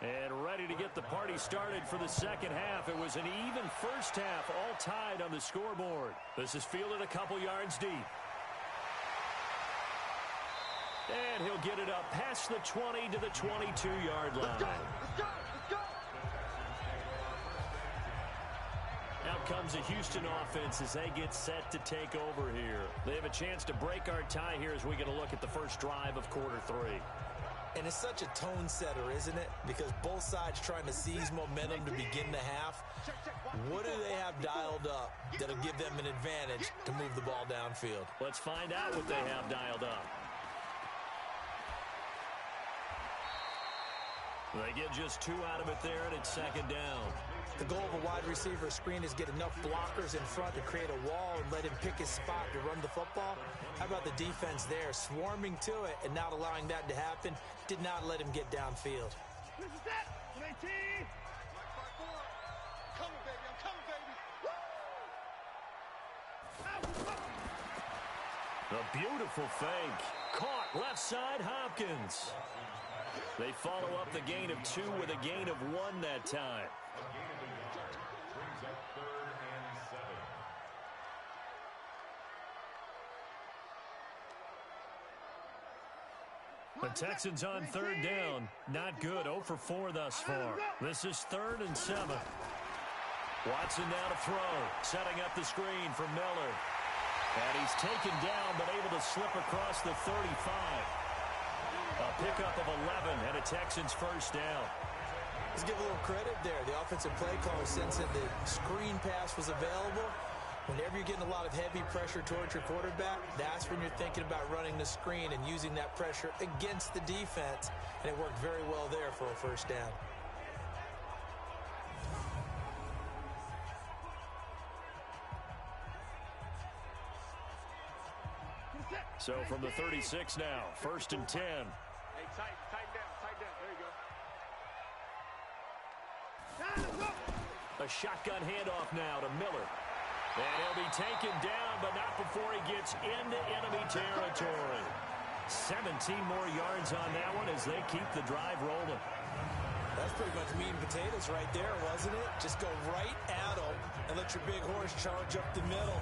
And ready to get the party started for the second half. It was an even first half, all tied on the scoreboard. This is fielded a couple yards deep. And he'll get it up past the 20 to the 22-yard line. Let's go, let's go, let's go. Out comes the Houston offense as they get set to take over here. They have a chance to break our tie here as we get a look at the first drive of quarter 3. And it's such a tone setter, isn't it? Because both sides trying to seize momentum to begin the half. What do they have dialed up that'll give them an advantage to move the ball downfield? Let's find out what they have dialed up. They get just 2 out of it there, and it's second down. The goal of a wide receiver screen is get enough blockers in front to create a wall and let him pick his spot to run the football. How about the defense there, swarming to it and not allowing that to happen? Did not let him get downfield. This is it. 19. Coming, baby. I'm coming, baby. A beautiful fake. Caught left side, Hopkins. They follow up the gain of 2 with a gain of 1 that time. The Texans on 3rd down. Not good. 0 for 4 thus far. This is 3rd and 7. Watson now to throw. Setting up the screen for Miller. And he's taken down but able to slip across the 35. A pickup of 11 and a Texans first down. Let's give a little credit there. The offensive play caller sensing the screen pass was available. Whenever you're getting a lot of heavy pressure towards your quarterback, that's when you're thinking about running the screen and using that pressure against the defense. And it worked very well there for a first down. So from the 36 now, 1st and 10. Hey, tighten down. There you go. A shotgun handoff now to Miller. And he'll be taken down, but not before he gets into enemy territory. 17 more yards on that one as they keep the drive rolling. That's pretty much meat and potatoes right there, wasn't it? Just go right at them and let your big horse charge up the middle.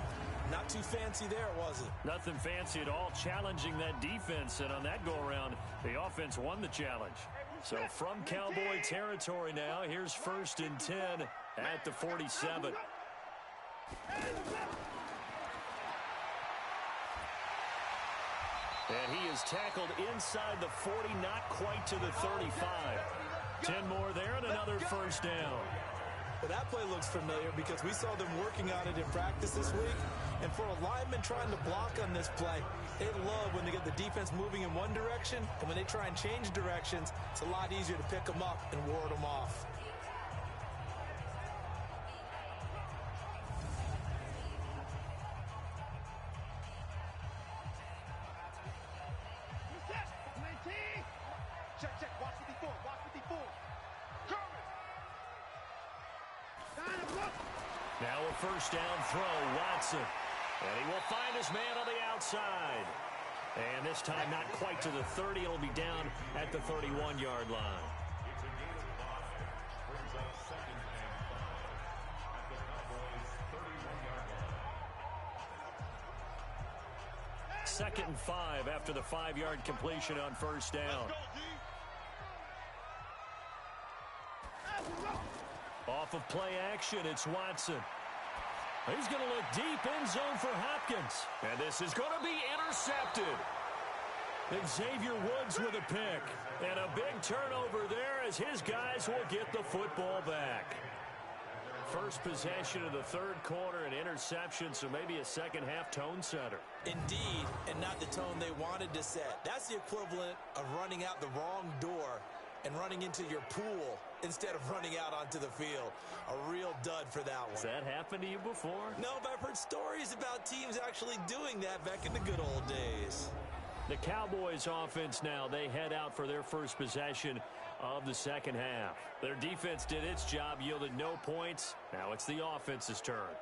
Not too fancy there, was it? Nothing fancy at all, challenging that defense. And on that go-around, the offense won the challenge. So from Cowboy territory now, here's 1st and 10 at the 47. And he is tackled inside the 40, not quite to the 35. 10 more there and another first down. Well, that play looks familiar because we saw them working on it in practice this week. And for a lineman trying to block on this play, they love when they get the defense moving in one direction. And when they try and change directions, it's a lot easier to pick them up and ward them off. Check. Watch 54. Now a first down throw, Watson. And he will find his man on the outside. And this time not quite to the 30. It'll be down at the 31-yard line. Second and 5 after the 5-yard completion on first down. Off of play action, it's Watson. He's going to look deep in zone for Hopkins. And this is going to be intercepted. Xavier Woods with a pick. And a big turnover there as his guys will get the football back. First possession of the 3rd quarter, an interception, so maybe a second-half tone setter. Indeed, and not the tone they wanted to set. That's the equivalent of running out the wrong door and running into your pool instead of running out onto the field. A real dud for that one. Has that happened to you before? No, but I've heard stories about teams actually doing that back in the good old days. The Cowboys offense now, they head out for their first possession of the second half. Their defense did its job, yielded no points. Now it's the offense's turn.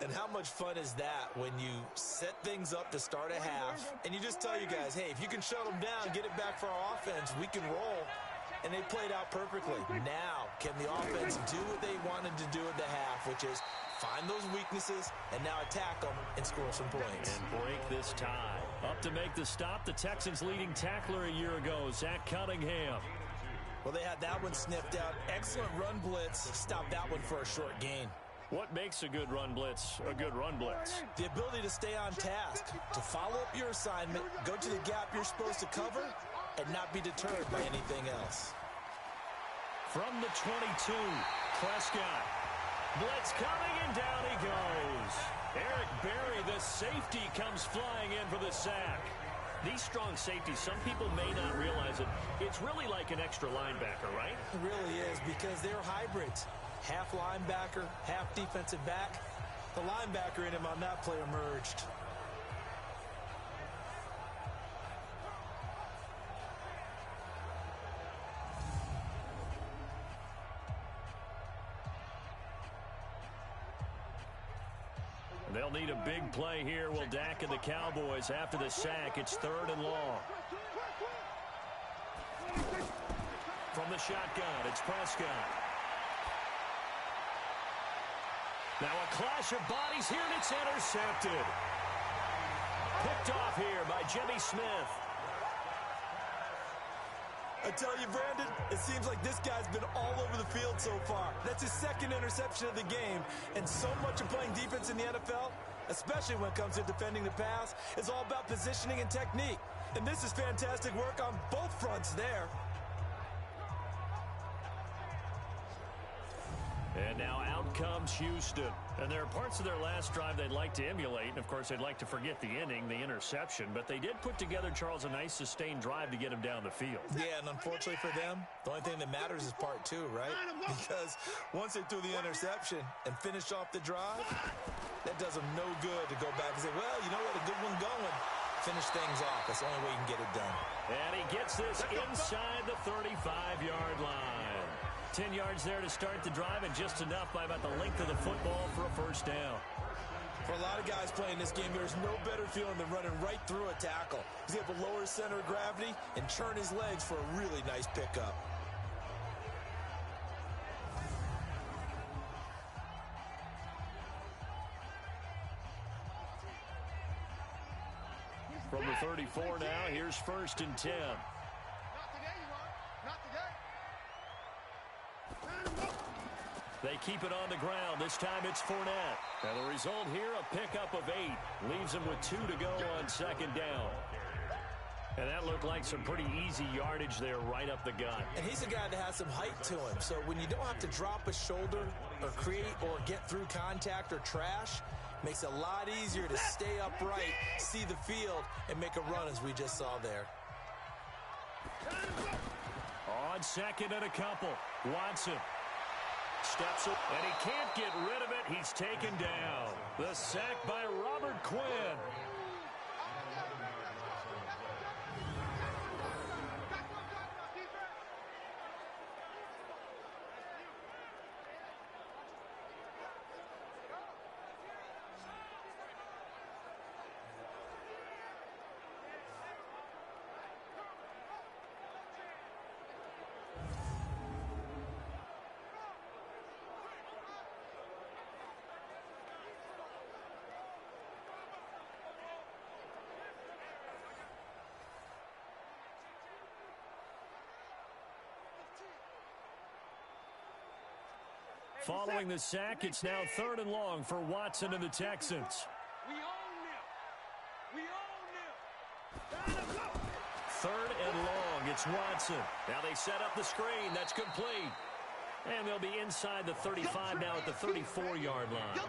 And how much fun is that when you set things up to start a half and you just tell your guys, hey, if you can shut them down, get it back for our offense, we can roll. And they played out perfectly. Now, can the offense do what they wanted to do at the half, which is find those weaknesses and now attack them and score some points. And break this tie. Up to make the stop, the Texans' leading tackler a year ago, Zach Cunningham. Well, they had that one sniffed out. Excellent run blitz. Stopped that one for a short gain. What makes a good run blitz a good run blitz? The ability to stay on task, to follow up your assignment, go to the gap you're supposed to cover, and not be deterred by anything else. From the 22, Prescott. Blitz coming, and down he goes. Eric Berry, the safety, comes flying in for the sack. These strong safeties, some people may not realize it. It's really like an extra linebacker, right? It really is, because they're hybrids. Half linebacker, half defensive back. The linebacker in him on that play emerged. They'll need a big play here. Will Dak and the Cowboys after the sack. It's 3rd and long. From the shotgun, it's Prescott. Now a clash of bodies here, and it's intercepted. Picked off here by Jimmy Smith. I tell you, Brandon, it seems like this guy's been all over the field so far. That's his 2nd interception of the game. And so much of playing defense in the NFL, especially when it comes to defending the pass, is all about positioning and technique. And this is fantastic work on both fronts there. And now out comes Houston. And there are parts of their last drive they'd like to emulate. And, of course, they'd like to forget the inning, the interception. But they did put together, Charles, a nice sustained drive to get him down the field. Yeah, and unfortunately for them, the only thing that matters is part 2, right? Because once they threw the interception and finished off the drive, that does them no good to go back and say, well, you know what, a good one going. Finish things off. That's the only way you can get it done. And he gets this inside the 35-yard line. 10 yards there to start the drive, and just enough by about the length of the football for a first down. For a lot of guys playing this game, there's no better feeling than running right through a tackle. He's able to lower his center of gravity and churn his legs for a really nice pickup. From the 34 now, here's 1st and 10. They keep it on the ground. This time it's Fournette. And the result here, a pickup of 8. Leaves them with 2 to go on 2nd down. And that looked like some pretty easy yardage there right up the gut. And he's a guy that has some height to him. So when you don't have to drop a shoulder or create or get through contact or trash, makes it a lot easier to stay upright, see the field, and make a run as we just saw there. On 2nd and a couple, Watson steps up, and he can't get rid of it. He's taken down. The sack by Robert Quinn. Following the sack, it's now 3rd and long for Watson and the Texans. We own them. 3rd and long, it's Watson. Now they set up the screen. That's complete. And they'll be inside the 35 now at the 34-yard line.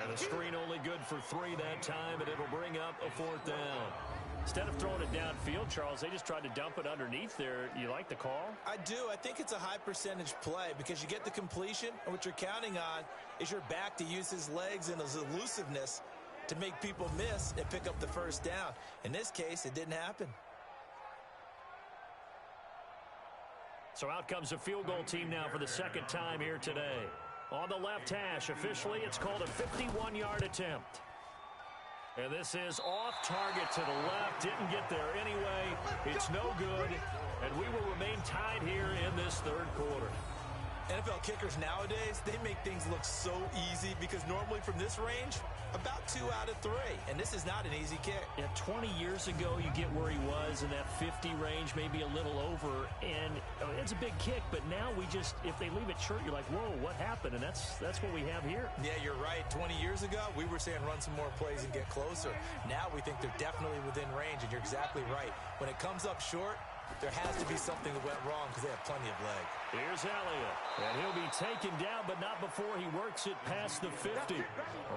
And the screen only good for 3 that time, and it'll bring up a 4th down. Instead of throwing it downfield, Charles, they just tried to dump it underneath there. You like the call? I do. I think it's a high percentage play because you get the completion, and what you're counting on is your back to use his legs and his elusiveness to make people miss and pick up the 1st down. In this case, it didn't happen. So out comes a field goal team now for the 2nd time here today. On the left hash, officially, it's called a 51-yard attempt. And this is off target to the left. Didn't get there anyway. It's no good. And we will remain tied here in this 3rd quarter. NFL kickers nowadays, they make things look so easy because normally from this range, about 2 out of 3. And this is not an easy kick. Yeah, 20 years ago, you get where he was in that 50 range, maybe a little over. And it's a big kick, but now we just, if they leave it short, you're like, whoa, what happened? And that's what we have here. Yeah, you're right. 20 years ago, we were saying run some more plays and get closer. Now we think they're definitely within range, and you're exactly right. When it comes up short, there has to be something that went wrong because they have plenty of leg. Here's Elliott, and he'll be taken down, but not before he works it past the 50.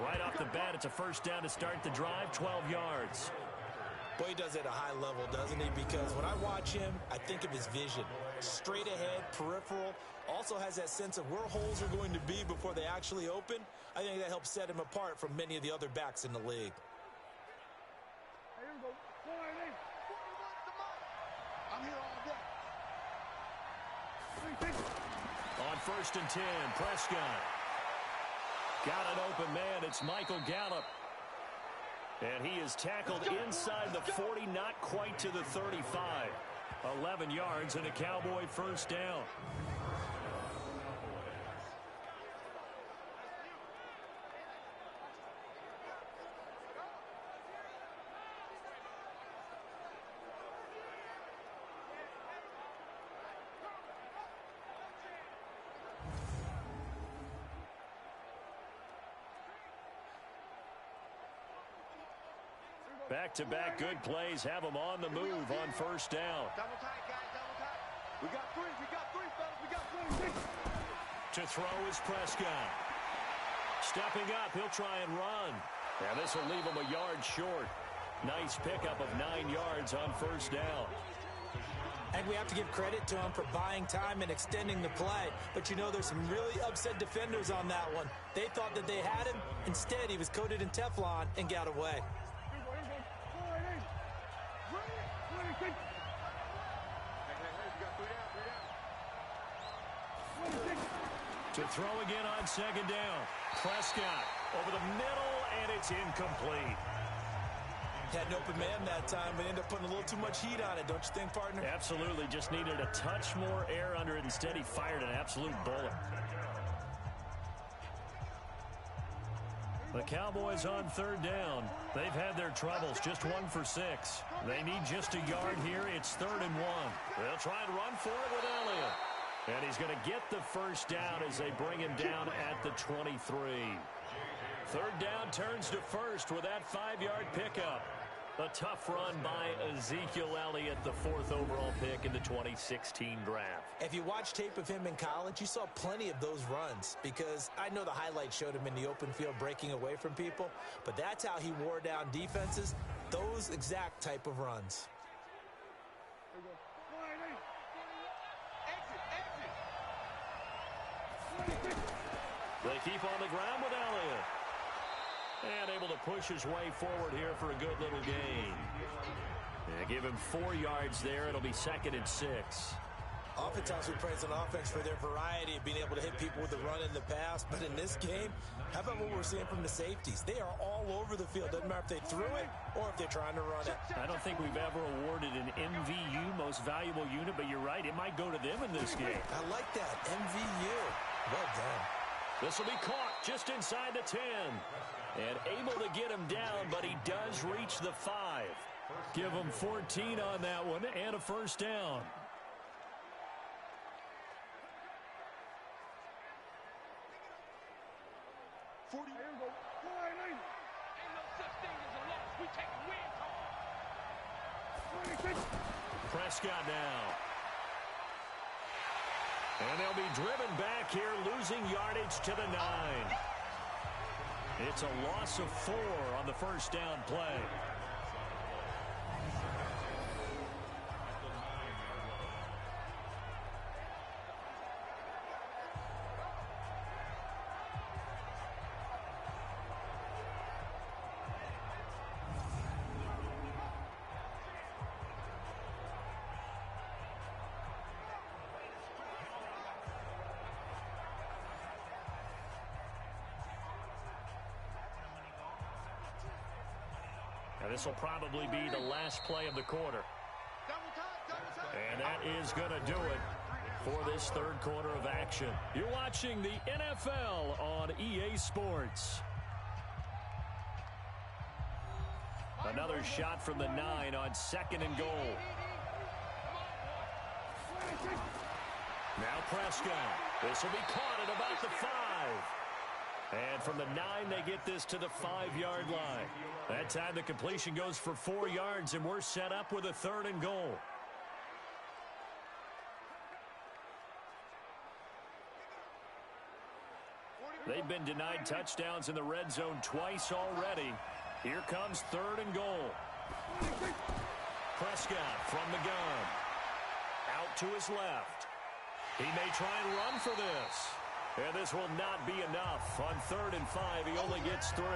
Right off the bat, it's a 1st down to start the drive, 12 yards. Boy, he does it at a high level, doesn't he? Because when I watch him, I think of his vision. Straight ahead, peripheral, also has that sense of where holes are going to be before they actually open. I think that helps set him apart from many of the other backs in the league. I'm here all day. On 1st and 10, Prescott. Got an open man. It's Michael Gallup. And he is tackled inside the 40, not quite to the 35. 11 yards and a Cowboy first down. Back-to-back good plays have them on the move on first down. Double tight, guys, double tight. We got three, fellas, we got three. To throw is Prescott. Stepping up, he'll try and run. And this will leave him a yard short. Nice pickup of 9 yards on first down. And we have to give credit to him for buying time and extending the play. But you know, there's some really upset defenders on that one. They thought that they had him. Instead, he was coated in Teflon and got away. To throw again on second down. Prescott over the middle, and it's incomplete. Had an open man that time, but ended up putting a little too much heat on it, don't you think, partner? Absolutely. Just needed a touch more air under it. Instead, he fired an absolute bullet. The Cowboys on third down. They've had their troubles, just 1 for 6. They need just a yard here. It's 3rd and 1. They'll try and run for it with Elliott. And he's going to get the first down as they bring him down at the 23. Third down turns to first with that 5-yard pickup. A tough run by Ezekiel Elliott, the 4th overall pick in the 2016 draft. If you watch tape of him in college, you saw plenty of those runs because I know the highlights showed him in the open field breaking away from people, but that's how he wore down defenses, those exact type of runs. They keep on the ground with Elliott. And able to push his way forward here for a good little gain. Yeah, give him 4 yards there. It'll be 2nd and 6. Oftentimes we praise an offense for their variety of being able to hit people with the run in the pass. But in this game, how about what we're seeing from the safeties? They are all over the field. Doesn't matter if they threw it or if they're trying to run it. I don't think we've ever awarded an MVU, most valuable unit, but you're right. It might go to them in this game. I like that. MVU. Well done. This will be caught just inside the 10. And able to get him down, but he does reach the 5. Give him 14 on that one and a first down. Prescott now. And they'll be driven back here, losing yardage to the 9. It's a loss of 4 on the first down play. This will probably be the last play of the quarter. And that is going to do it for this third quarter of action. You're watching the NFL on EA Sports. Another shot from the 9 on 2nd and goal. Now Prescott. This will be caught at about the 5. And from the 9, they get this to the 5-yard line. That time the completion goes for 4 yards, and we're set up with a 3rd and goal. They've been denied touchdowns in the red zone twice already. Here comes 3rd and goal. Prescott from the gun. Out to his left. He may try and run for this. And this will not be enough. On 3rd and 5, he only gets 3.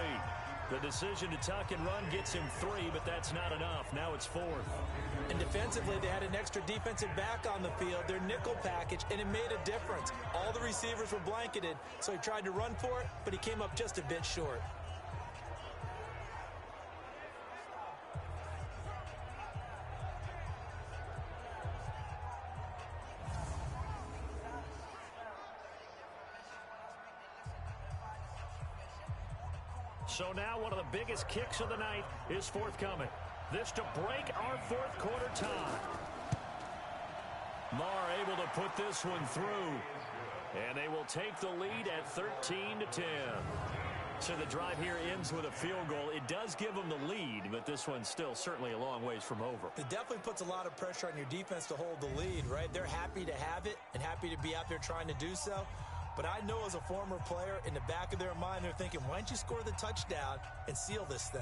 The decision to tuck and run gets him 3, but that's not enough. Now it's 4th. And defensively, they had an extra defensive back on the field, their nickel package, and it made a difference. All the receivers were blanketed, so he tried to run for it, but he came up just a bit short. So now one of the biggest kicks of the night is forthcoming. This to break our fourth quarter tie. Marr able to put this one through. And they will take the lead at 13-10. So the drive here ends with a field goal. It does give them the lead, but this one's still certainly a long ways from over. It definitely puts a lot of pressure on your defense to hold the lead, right? They're happy to have it and happy to be out there trying to do so. But I know as a former player, in the back of their mind, they're thinking, why don't you score the touchdown and seal this thing?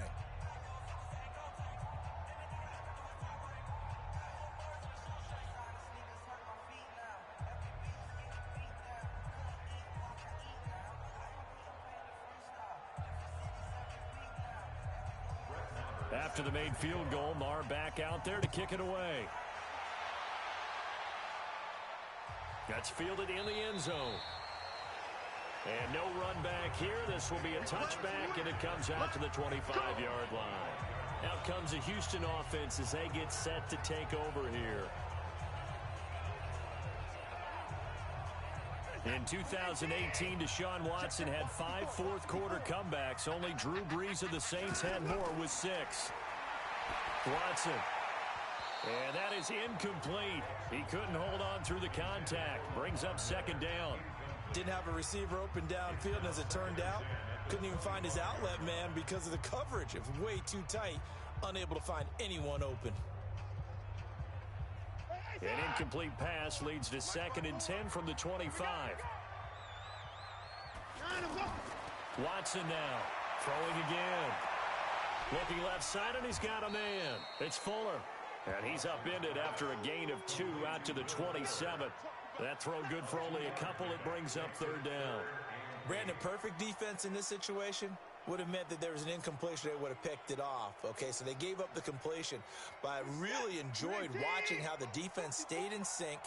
After the made field goal, Marr back out there to kick it away. That's fielded in the end zone. And no run back here. This will be a touchback, and it comes out to the 25-yard line. Out comes the Houston offense as they get set to take over here. In 2018, Deshaun Watson had 5 fourth-quarter comebacks. Only Drew Brees of the Saints had more with 6. Watson. And that is incomplete. He couldn't hold on through the contact. Brings up second down. Didn't have a receiver open downfield, and as it turned out, couldn't even find his outlet man because of the coverage. It was way too tight, unable to find anyone open. An incomplete pass leads to 2nd and 10 from the 25. Watson now, throwing again. Looking left side, and he's got a man. It's Fuller. And he's upended after a gain of 2 out to the 27th. That throw good for only a couple. It brings up 3rd down. Brandon, perfect defense in this situation would have meant that there was an incompletion. They would have picked it off. Okay, so they gave up the completion. But I really enjoyed watching how the defense stayed in sync,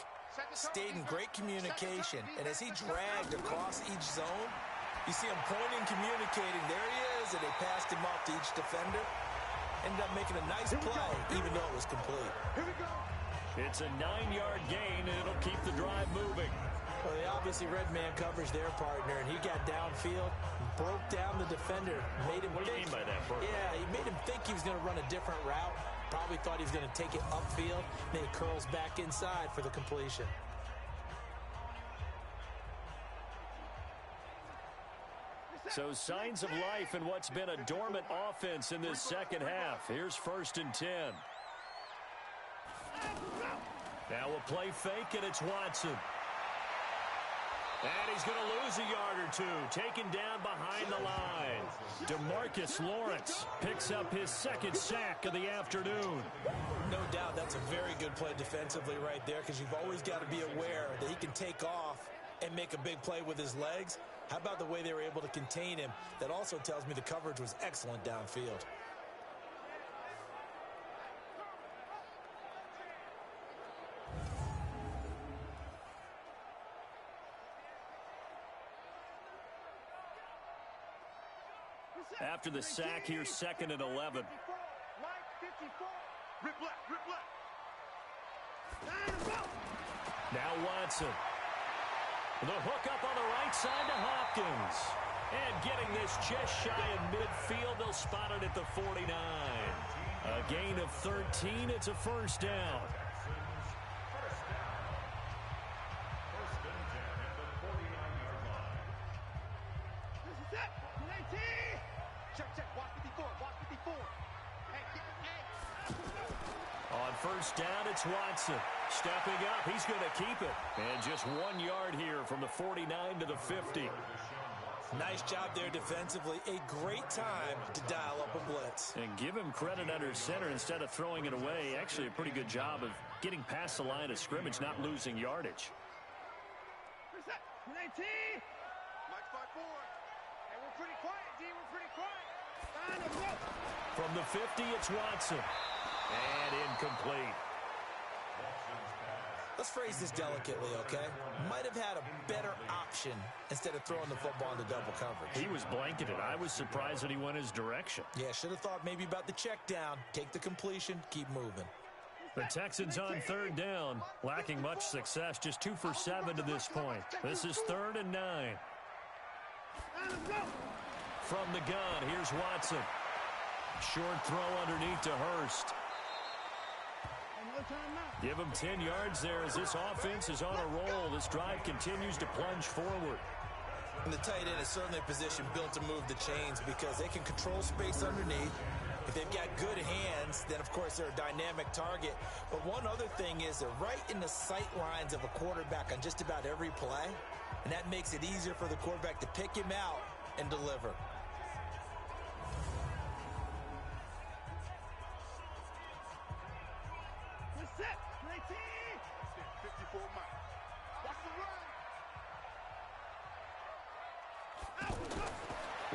stayed in great communication. And as he dragged across each zone, you see him pointing, communicating. There he is, and they passed him off to each defender. Ended up making a nice play, even though it was complete. Here we go. It's a 9-yard gain, and it'll keep the drive moving. Well, they obviously red man coverage their partner, and he got downfield, broke down the defender, made him What do you mean by that, Bert? Yeah, he made him think he was going to run a different route. Probably thought he was going to take it upfield. Then he curls back inside for the completion. So signs of life in what's been a dormant offense in this second half. Here's 1st and 10. Now we'll play fake, and it's Watson. And he's going to lose a yard or 2, taken down behind the line. DeMarcus Lawrence picks up his 2nd sack of the afternoon. No doubt that's a very good play defensively right there, because you've always got to be aware that he can take off and make a big play with his legs. How about the way they were able to contain him? That also tells me the coverage was excellent downfield. After the sack, here's 2nd and 11. Now Watson. The hook up on the right side to Hopkins. And getting this just shy of midfield, they'll spot it at the 49. A gain of 13, it's a 1st down. On 1st down, it's Watson. Stepping up, he's going to keep it. And just 1 yard here from the 49 to the 50. Nice job there defensively. A great time to dial up a blitz. And give him credit under center instead of throwing it away. Actually, a pretty good job of getting past the line of scrimmage, not losing yardage. From the 50, it's Watson. And incomplete. Let's phrase this delicately, okay? Might have had a better option instead of throwing the football into double coverage. He was blanketed. I was surprised that he went his direction. Yeah, should have thought maybe about the check down. Take the completion, keep moving. The Texans on 3rd down, lacking much success, just 2 for 7 to this point. This is 3rd and 9. from the gun. Here's Watson. Short throw underneath to Hurst. Give him 10 yards there as this offense is on a roll. This drive continues to plunge forward. And the tight end is certainly a position built to move the chains because they can control space underneath. If they've got good hands, then, of course, they're a dynamic target. But one other thing is they're right in the sight lines of a quarterback on just about every play, and that makes it easier for the quarterback to pick him out and deliver.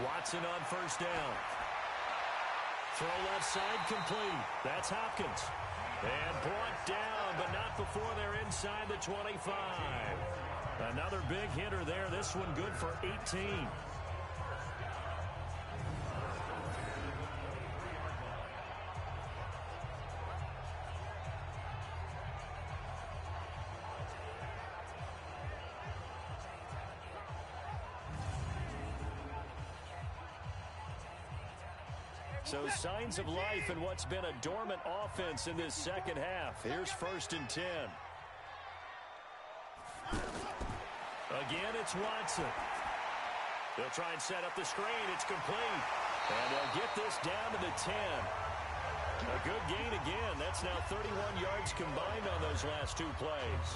Watson on first down. Throw left side complete. That's Hopkins. And brought down, but not before they're inside the 25. Another big hitter there. This one good for 18. So signs of life in what's been a dormant offense in this second half. Here's 1st and 10. Again, it's Watson. They'll try and set up the screen. It's complete. And they'll get this down to the 10. A good gain again. That's now 31 yards combined on those last 2 plays.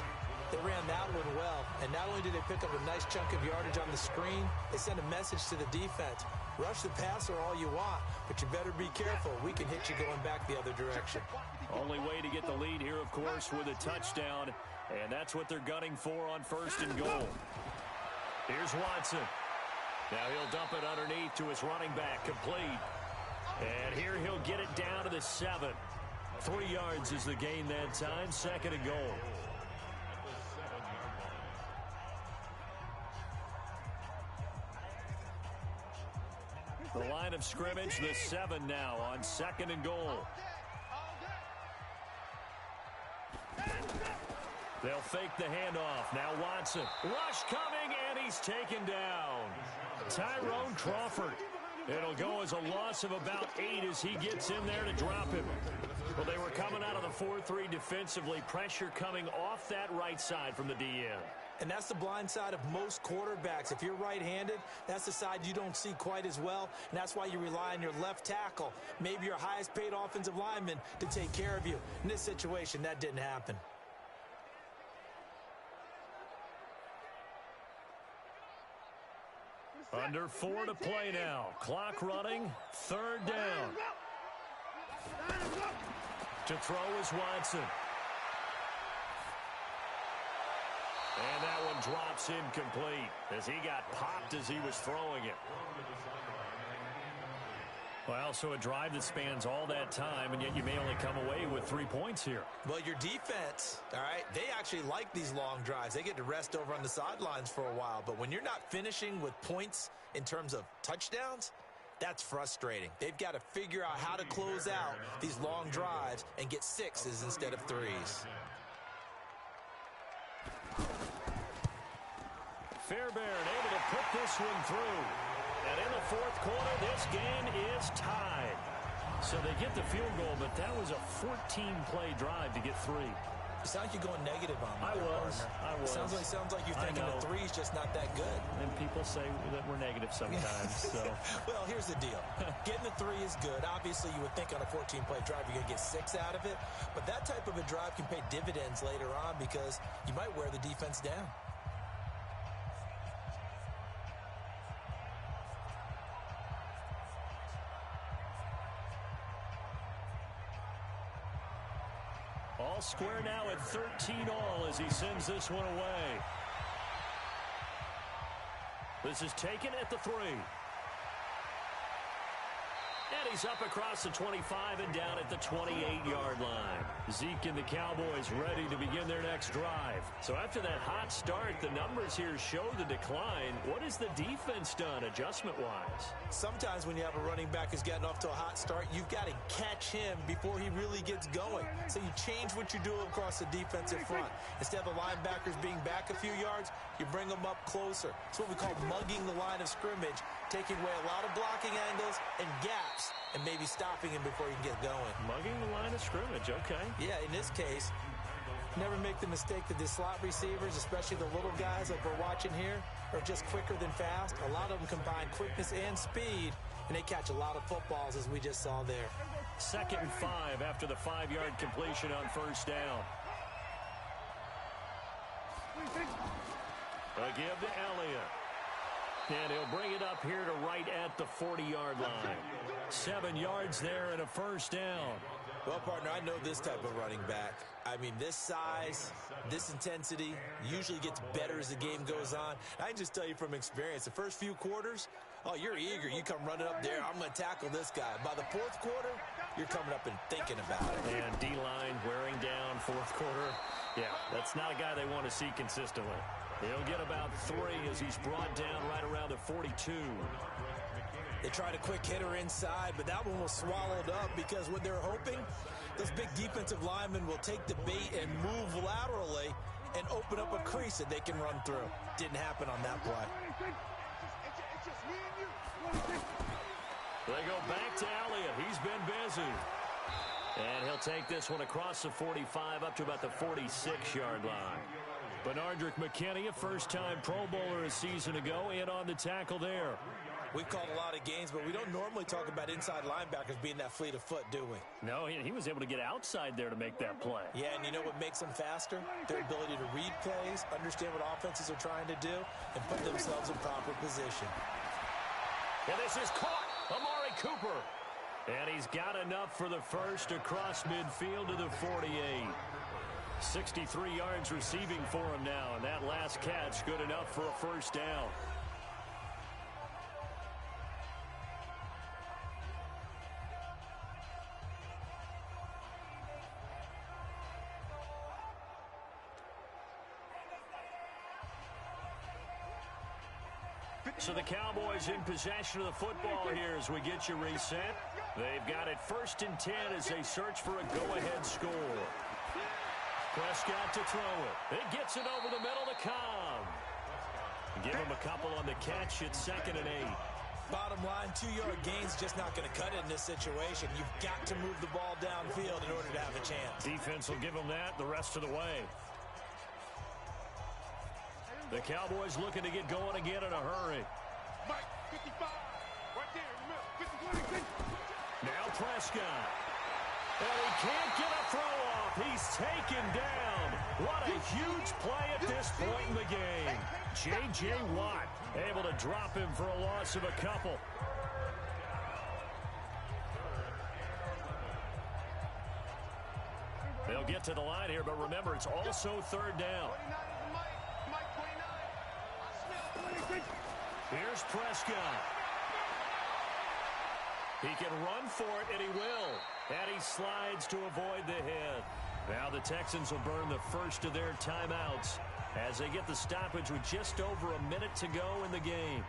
They ran that one well, and not only did they pick up a nice chunk of yardage on the screen, they sent a message to the defense. Rush the passer all you want, but you better be careful. We can hit you going back the other direction. Only way to get the lead here, of course, with a touchdown, and that's what they're gunning for on 1st and goal. Here's Watson. Now he'll dump it underneath to his running back, complete. And here he'll get it down to the 7. 3 yards is the gain that time, 2nd and goal. The line of scrimmage, the 7 now on 2nd and goal. They'll fake the handoff. Now Watson. Rush coming, and he's taken down. Tyrone Crawford. It'll go as a loss of about 8 as he gets in there to drop him. Well, they were coming out of the 4-3 defensively. Pressure coming off that right side from the DN. And that's the blind side of most quarterbacks. If you're right-handed, that's the side you don't see quite as well, and that's why you rely on your left tackle, maybe your highest-paid offensive lineman, to take care of you. In this situation, that didn't happen. Under 4 to play now. Clock running. 3rd down. To throw is Watson. And that one drops incomplete as he got popped as he was throwing it. Well, so a drive that spans all that time, and yet you may only come away with 3 points here. Well, your defense, all right, they actually like these long drives. They get to rest over on the sidelines for a while. But when you're not finishing with points in terms of touchdowns, that's frustrating. They've got to figure out how to close out these long drives and get 6s instead of 3s. Fairbairn able to put this one through. And in the 4th quarter, this game is tied. So they get the field goal, but that was a 14-play drive to get 3. You sound like you're going negative on me. I was. Sounds like you're thinking the 3's just not that good. And people say that we're negative sometimes. So. Well, here's the deal. Getting the 3 is good. Obviously, you would think on a 14-play drive you're going to get 6 out of it. But that type of a drive can pay dividends later on because you might wear the defense down. All square now at 13-all as he sends this one away. This is taken at the 3. And he's up across the 25 and down at the 28-yard line. Zeke and the Cowboys ready to begin their next drive. So after that hot start, the numbers here show the decline. What has the defense done adjustment-wise? Sometimes when you have a running back who's gotten off to a hot start, you've got to catch him before he really gets going. So you change what you do across the defensive front. Instead of the linebackers being back a few yards, you bring them up closer. It's what we call mugging the line of scrimmage, taking away a lot of blocking angles and gaps, and maybe stopping him before he can get going. Mugging the line of scrimmage, okay. Yeah, in this case, never make the mistake that the slot receivers, especially the little guys like we're watching here, are just quicker than fast. A lot of them combine quickness and speed, and they catch a lot of footballs, as we just saw there. 2nd and 5 after the 5-yard completion on first down. A give to Elliott. And he'll bring it up here to right at the 40-yard line. 7 yards there and a first down. Well, partner, I know this type of running back. I mean, this size, this intensity usually gets better as the game goes on. I can just tell you from experience, the first few quarters, oh, you're eager. You come running up there, I'm going to tackle this guy. By the 4th quarter, you're coming up and thinking about it. And D-line wearing down 4th quarter. Yeah, that's not a guy they want to see consistently. He'll get about 3 as he's brought down right around the 42. They tried a quick hitter inside, but that one was swallowed up because what they're hoping, those big defensive linemen will take the bait and move laterally and open up a crease that they can run through. Didn't happen on that play. They go back to Elliott. He's been busy. And he'll take this one across the 45 up to about the 46-yard line. Benardrick McKinney, a first-time Pro Bowler a season ago, in on the tackle there. We've called a lot of games, but we don't normally talk about inside linebackers being that fleet of foot, do we? No, he was able to get outside there to make that play. Yeah, and you know what makes them faster? Their ability to read plays, understand what offenses are trying to do, and put themselves in proper position. And this is caught. Amari Cooper. And he's got enough for the first across midfield to the 48. 63 yards receiving for him now, and that last catch good enough for a first down. So the Cowboys in possession of the football here as we get you reset. They've got it 1st and 10 as they search for a go-ahead score. Prescott to throw it. It gets it over the middle to Cobb. Give him a couple on the catch. It's 2nd and 8. Bottom line, 2-yard gain's just not going to cut it in this situation. You've got to move the ball downfield in order to have a chance. Defense will give them that the rest of the way. The Cowboys looking to get going again in a hurry. Mike, 55, right there in the middle, 50. Now Prescott. And he can't get a throw off. He's taken down. What a huge play at this point in the game. J.J. Watt able to drop him for a loss of a couple. They'll get to the line here, but remember, it's also 3rd down. Here's Prescott. He can run for it, and he will. And he slides to avoid the hit. Now the Texans will burn the first of their timeouts as they get the stoppage with just over a minute to go in the game.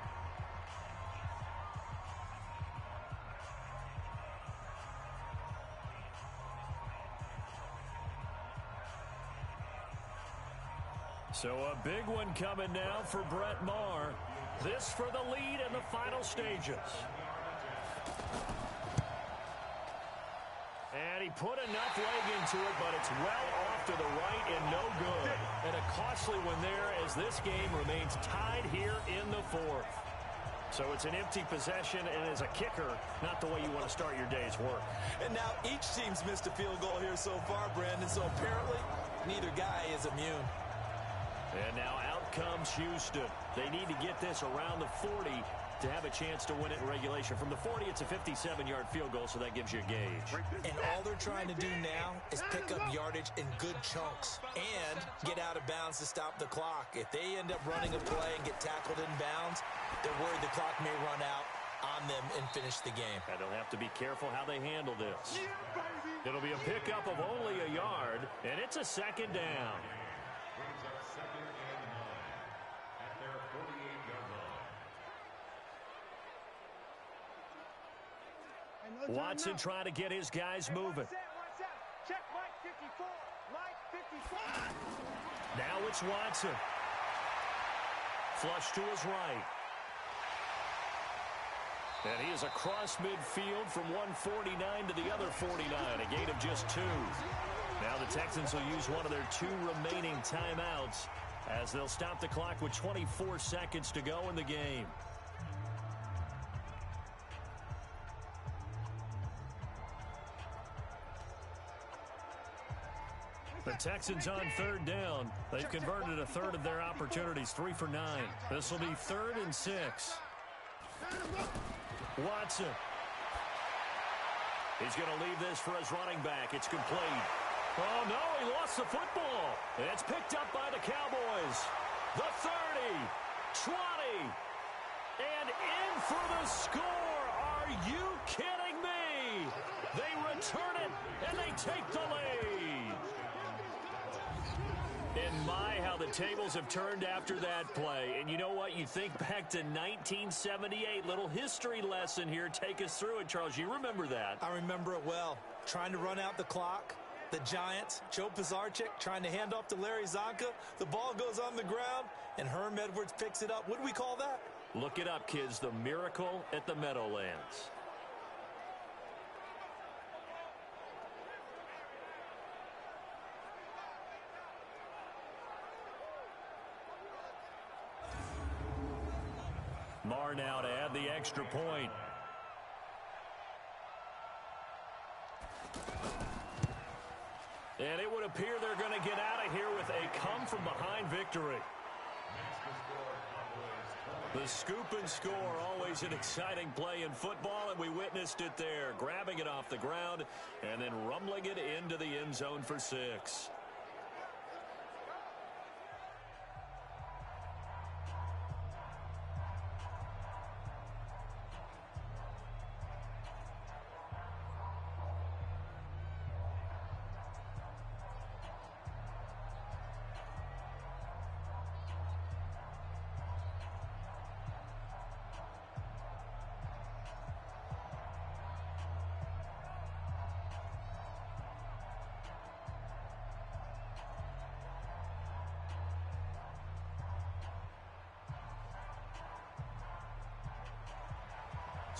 So a big one coming now for Brett Maher. This for the lead in the final stages. And he put enough leg into it, but it's well off to the right and no good. And a costly one there as this game remains tied here in the 4th. So it's an empty possession, and as a kicker, not the way you want to start your day's work. And now each team's missed a field goal here so far, Brandon, so apparently neither guy is immune. And now out comes Houston. They need to get this around the 40 to have a chance to win it in regulation. From the 40, it's a 57-yard field goal, so that gives you a gauge. And all they're trying to do now is pick up yardage in good chunks and get out of bounds to stop the clock. If they end up running a play and get tackled in bounds, they're worried the clock may run out. on them and finish the game. And they'll have to be careful how they handle this. It'll be a pickup of only a yard, and it's a second down. Watson trying to get his guys moving. Check Mike 54. Mike 54. Now it's Watson. Flush to his right. And he is across midfield from 149 to the other 49, a gain of just 2. Now the Texans will use one of their 2 remaining timeouts as they'll stop the clock with 24 seconds to go in the game. The Texans on third down. They've converted a third of their opportunities, 3 for 9. This will be 3rd and 6. Watson. He's going to leave this for his running back. It's complete. Oh, no, he lost the football. It's picked up by the Cowboys. The 30, 20, and in for the score. Are you kidding me? They return it, and they take the lead. And my, how the tables have turned after that play. And you know what? You think back to 1978. Little history lesson here. Take us through it, Charles. You remember that. I remember it well. Trying to run out the clock. The Giants, Joe Pisarcik trying to hand off to Larry Zonka. The ball goes on the ground, and Herm Edwards picks it up. What do we call that? Look it up, kids. The miracle at the Meadowlands. Marr now to add the extra point. And it would appear they're going to get out of here with a come-from-behind victory. The scoop and score, always an exciting play in football, and we witnessed it there, grabbing it off the ground and then rumbling it into the end zone for 6.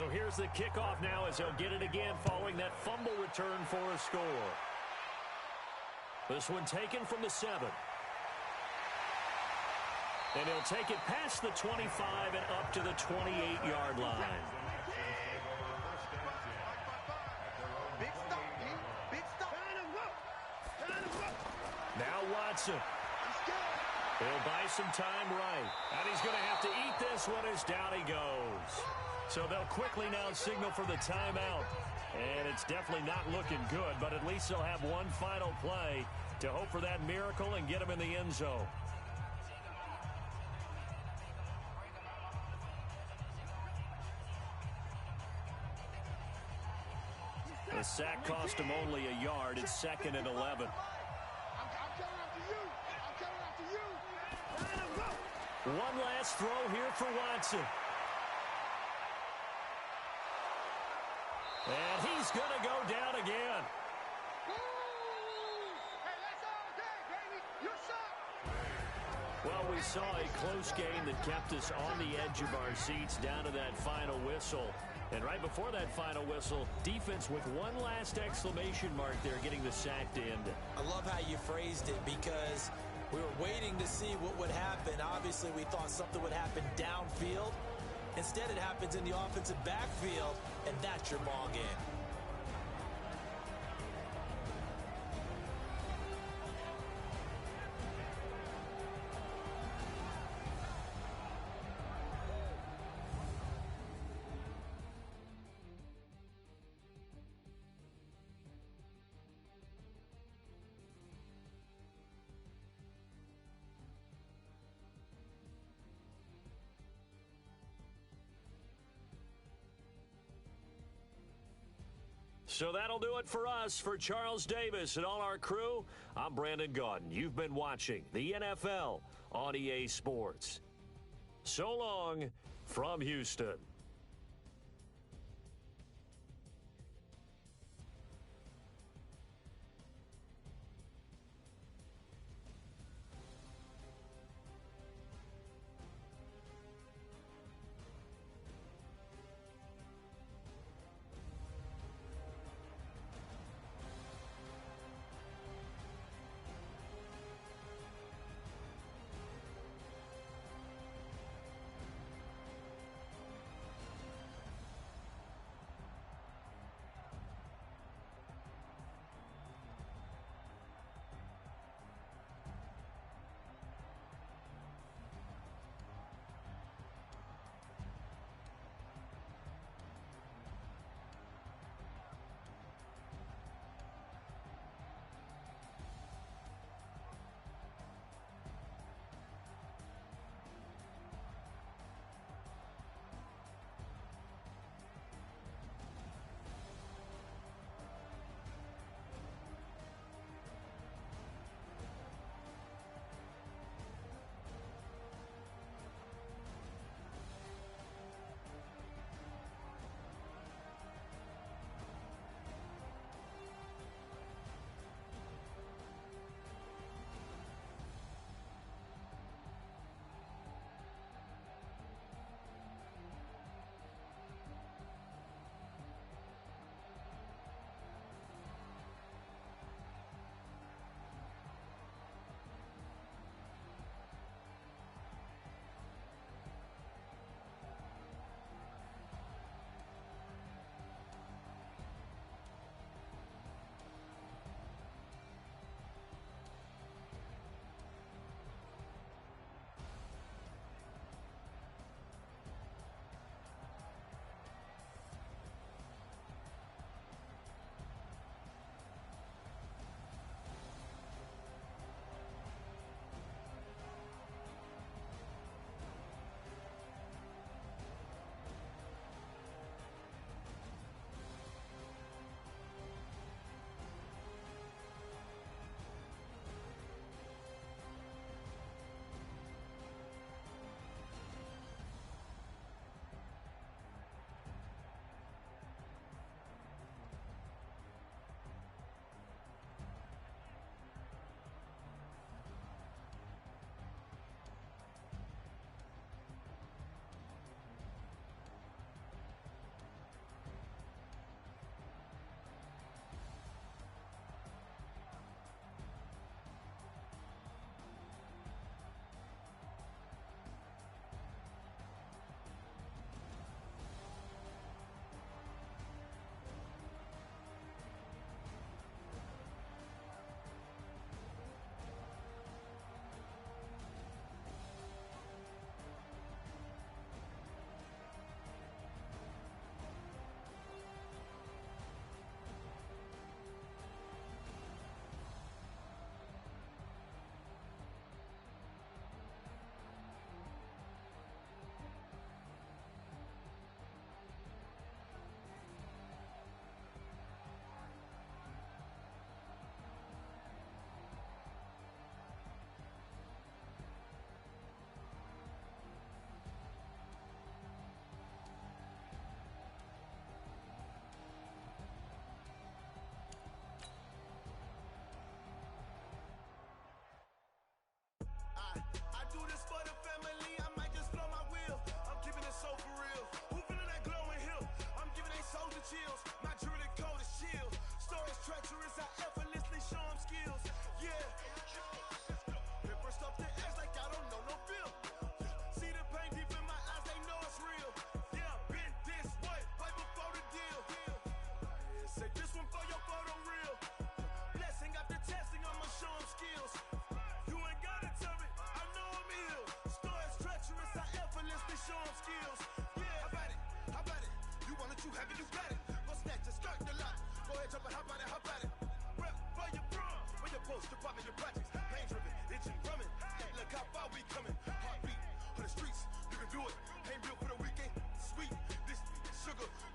So here's the kickoff now as he'll get it again following that fumble return for a score. This one taken from the 7. And he'll take it past the 25 and up to the 28-yard line. Now Watson. He'll buy some time right. And he's going to have to eat this one as down he goes. So they'll quickly now signal for the timeout. And it's definitely not looking good, but at least they'll have one final play to hope for that miracle and get him in the end zone. The sack cost him only a yard. It's 2nd and 11. One last throw here for Watson. And he's going to go down again. Well, we saw a close game that kept us on the edge of our seats down to that final whistle. And right before that final whistle, defense with one last exclamation mark there, getting the sack to end it. I love how you phrased it because we were waiting to see what would happen. Obviously, we thought something would happen downfield. Instead, it happens in the offensive backfield, and that's your ball game. So that'll do it for us. For Charles Davis and all our crew, I'm Brandon Gaudin. You've been watching the NFL on EA Sports. So long from Houston.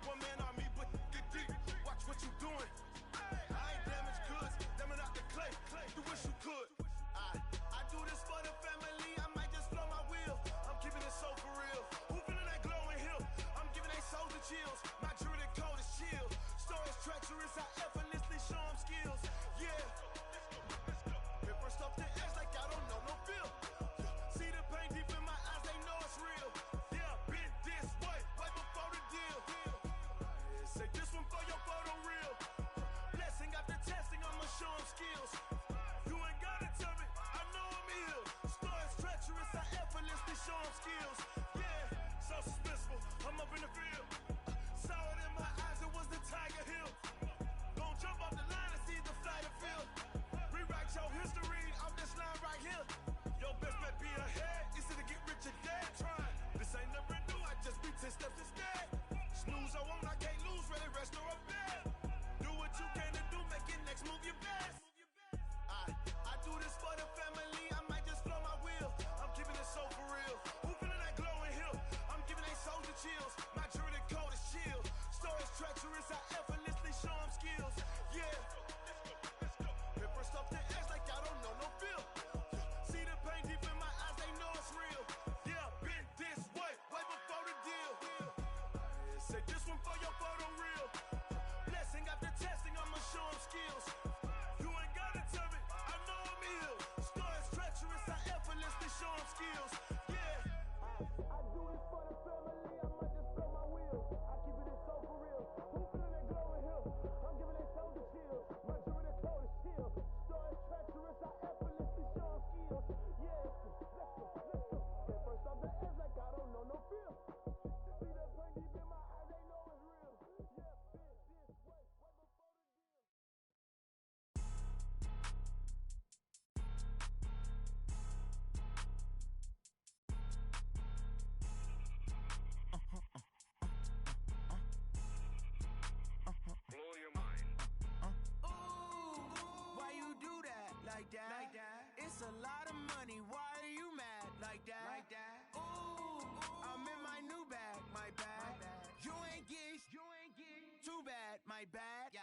One man army, but get deep. Watch what you doing. It's a lot of money, why are you mad like that? Ooh, I'm in my new bag, my bad. You ain't get too bad, my bad.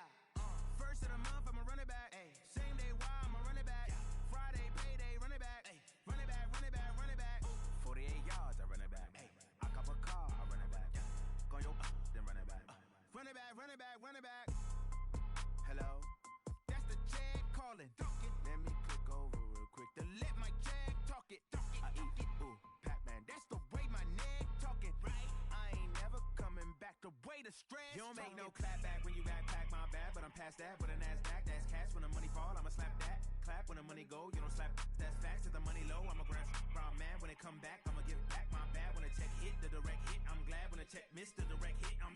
First of the month, I'ma run it back. Same day, why I'ma run it back. Friday, payday, run it back. Run it back, run it back, run it back. 48 yards, I run it back. I cop a car, I run it back. Go yo, then run it back. Run it back, run it back, run it back. Hello, that's the check calling. Let me click over real quick to let my check talk it. I eat it, ooh, Pac-Man, that's the way my neck talking. Right, I ain't never coming back the way the stress. You don't make no clap back when you backpack, my bad, but I'm past that. With a NASDAQ, that's cash. When the money fall, I'ma slap that. Clap when the money go, you don't slap. That's facts. If the money low, I'ma grab brown man. When it come back, I'ma give back my bad. When the check hit, the direct hit, I'm glad. When the check missed, the direct hit, I'm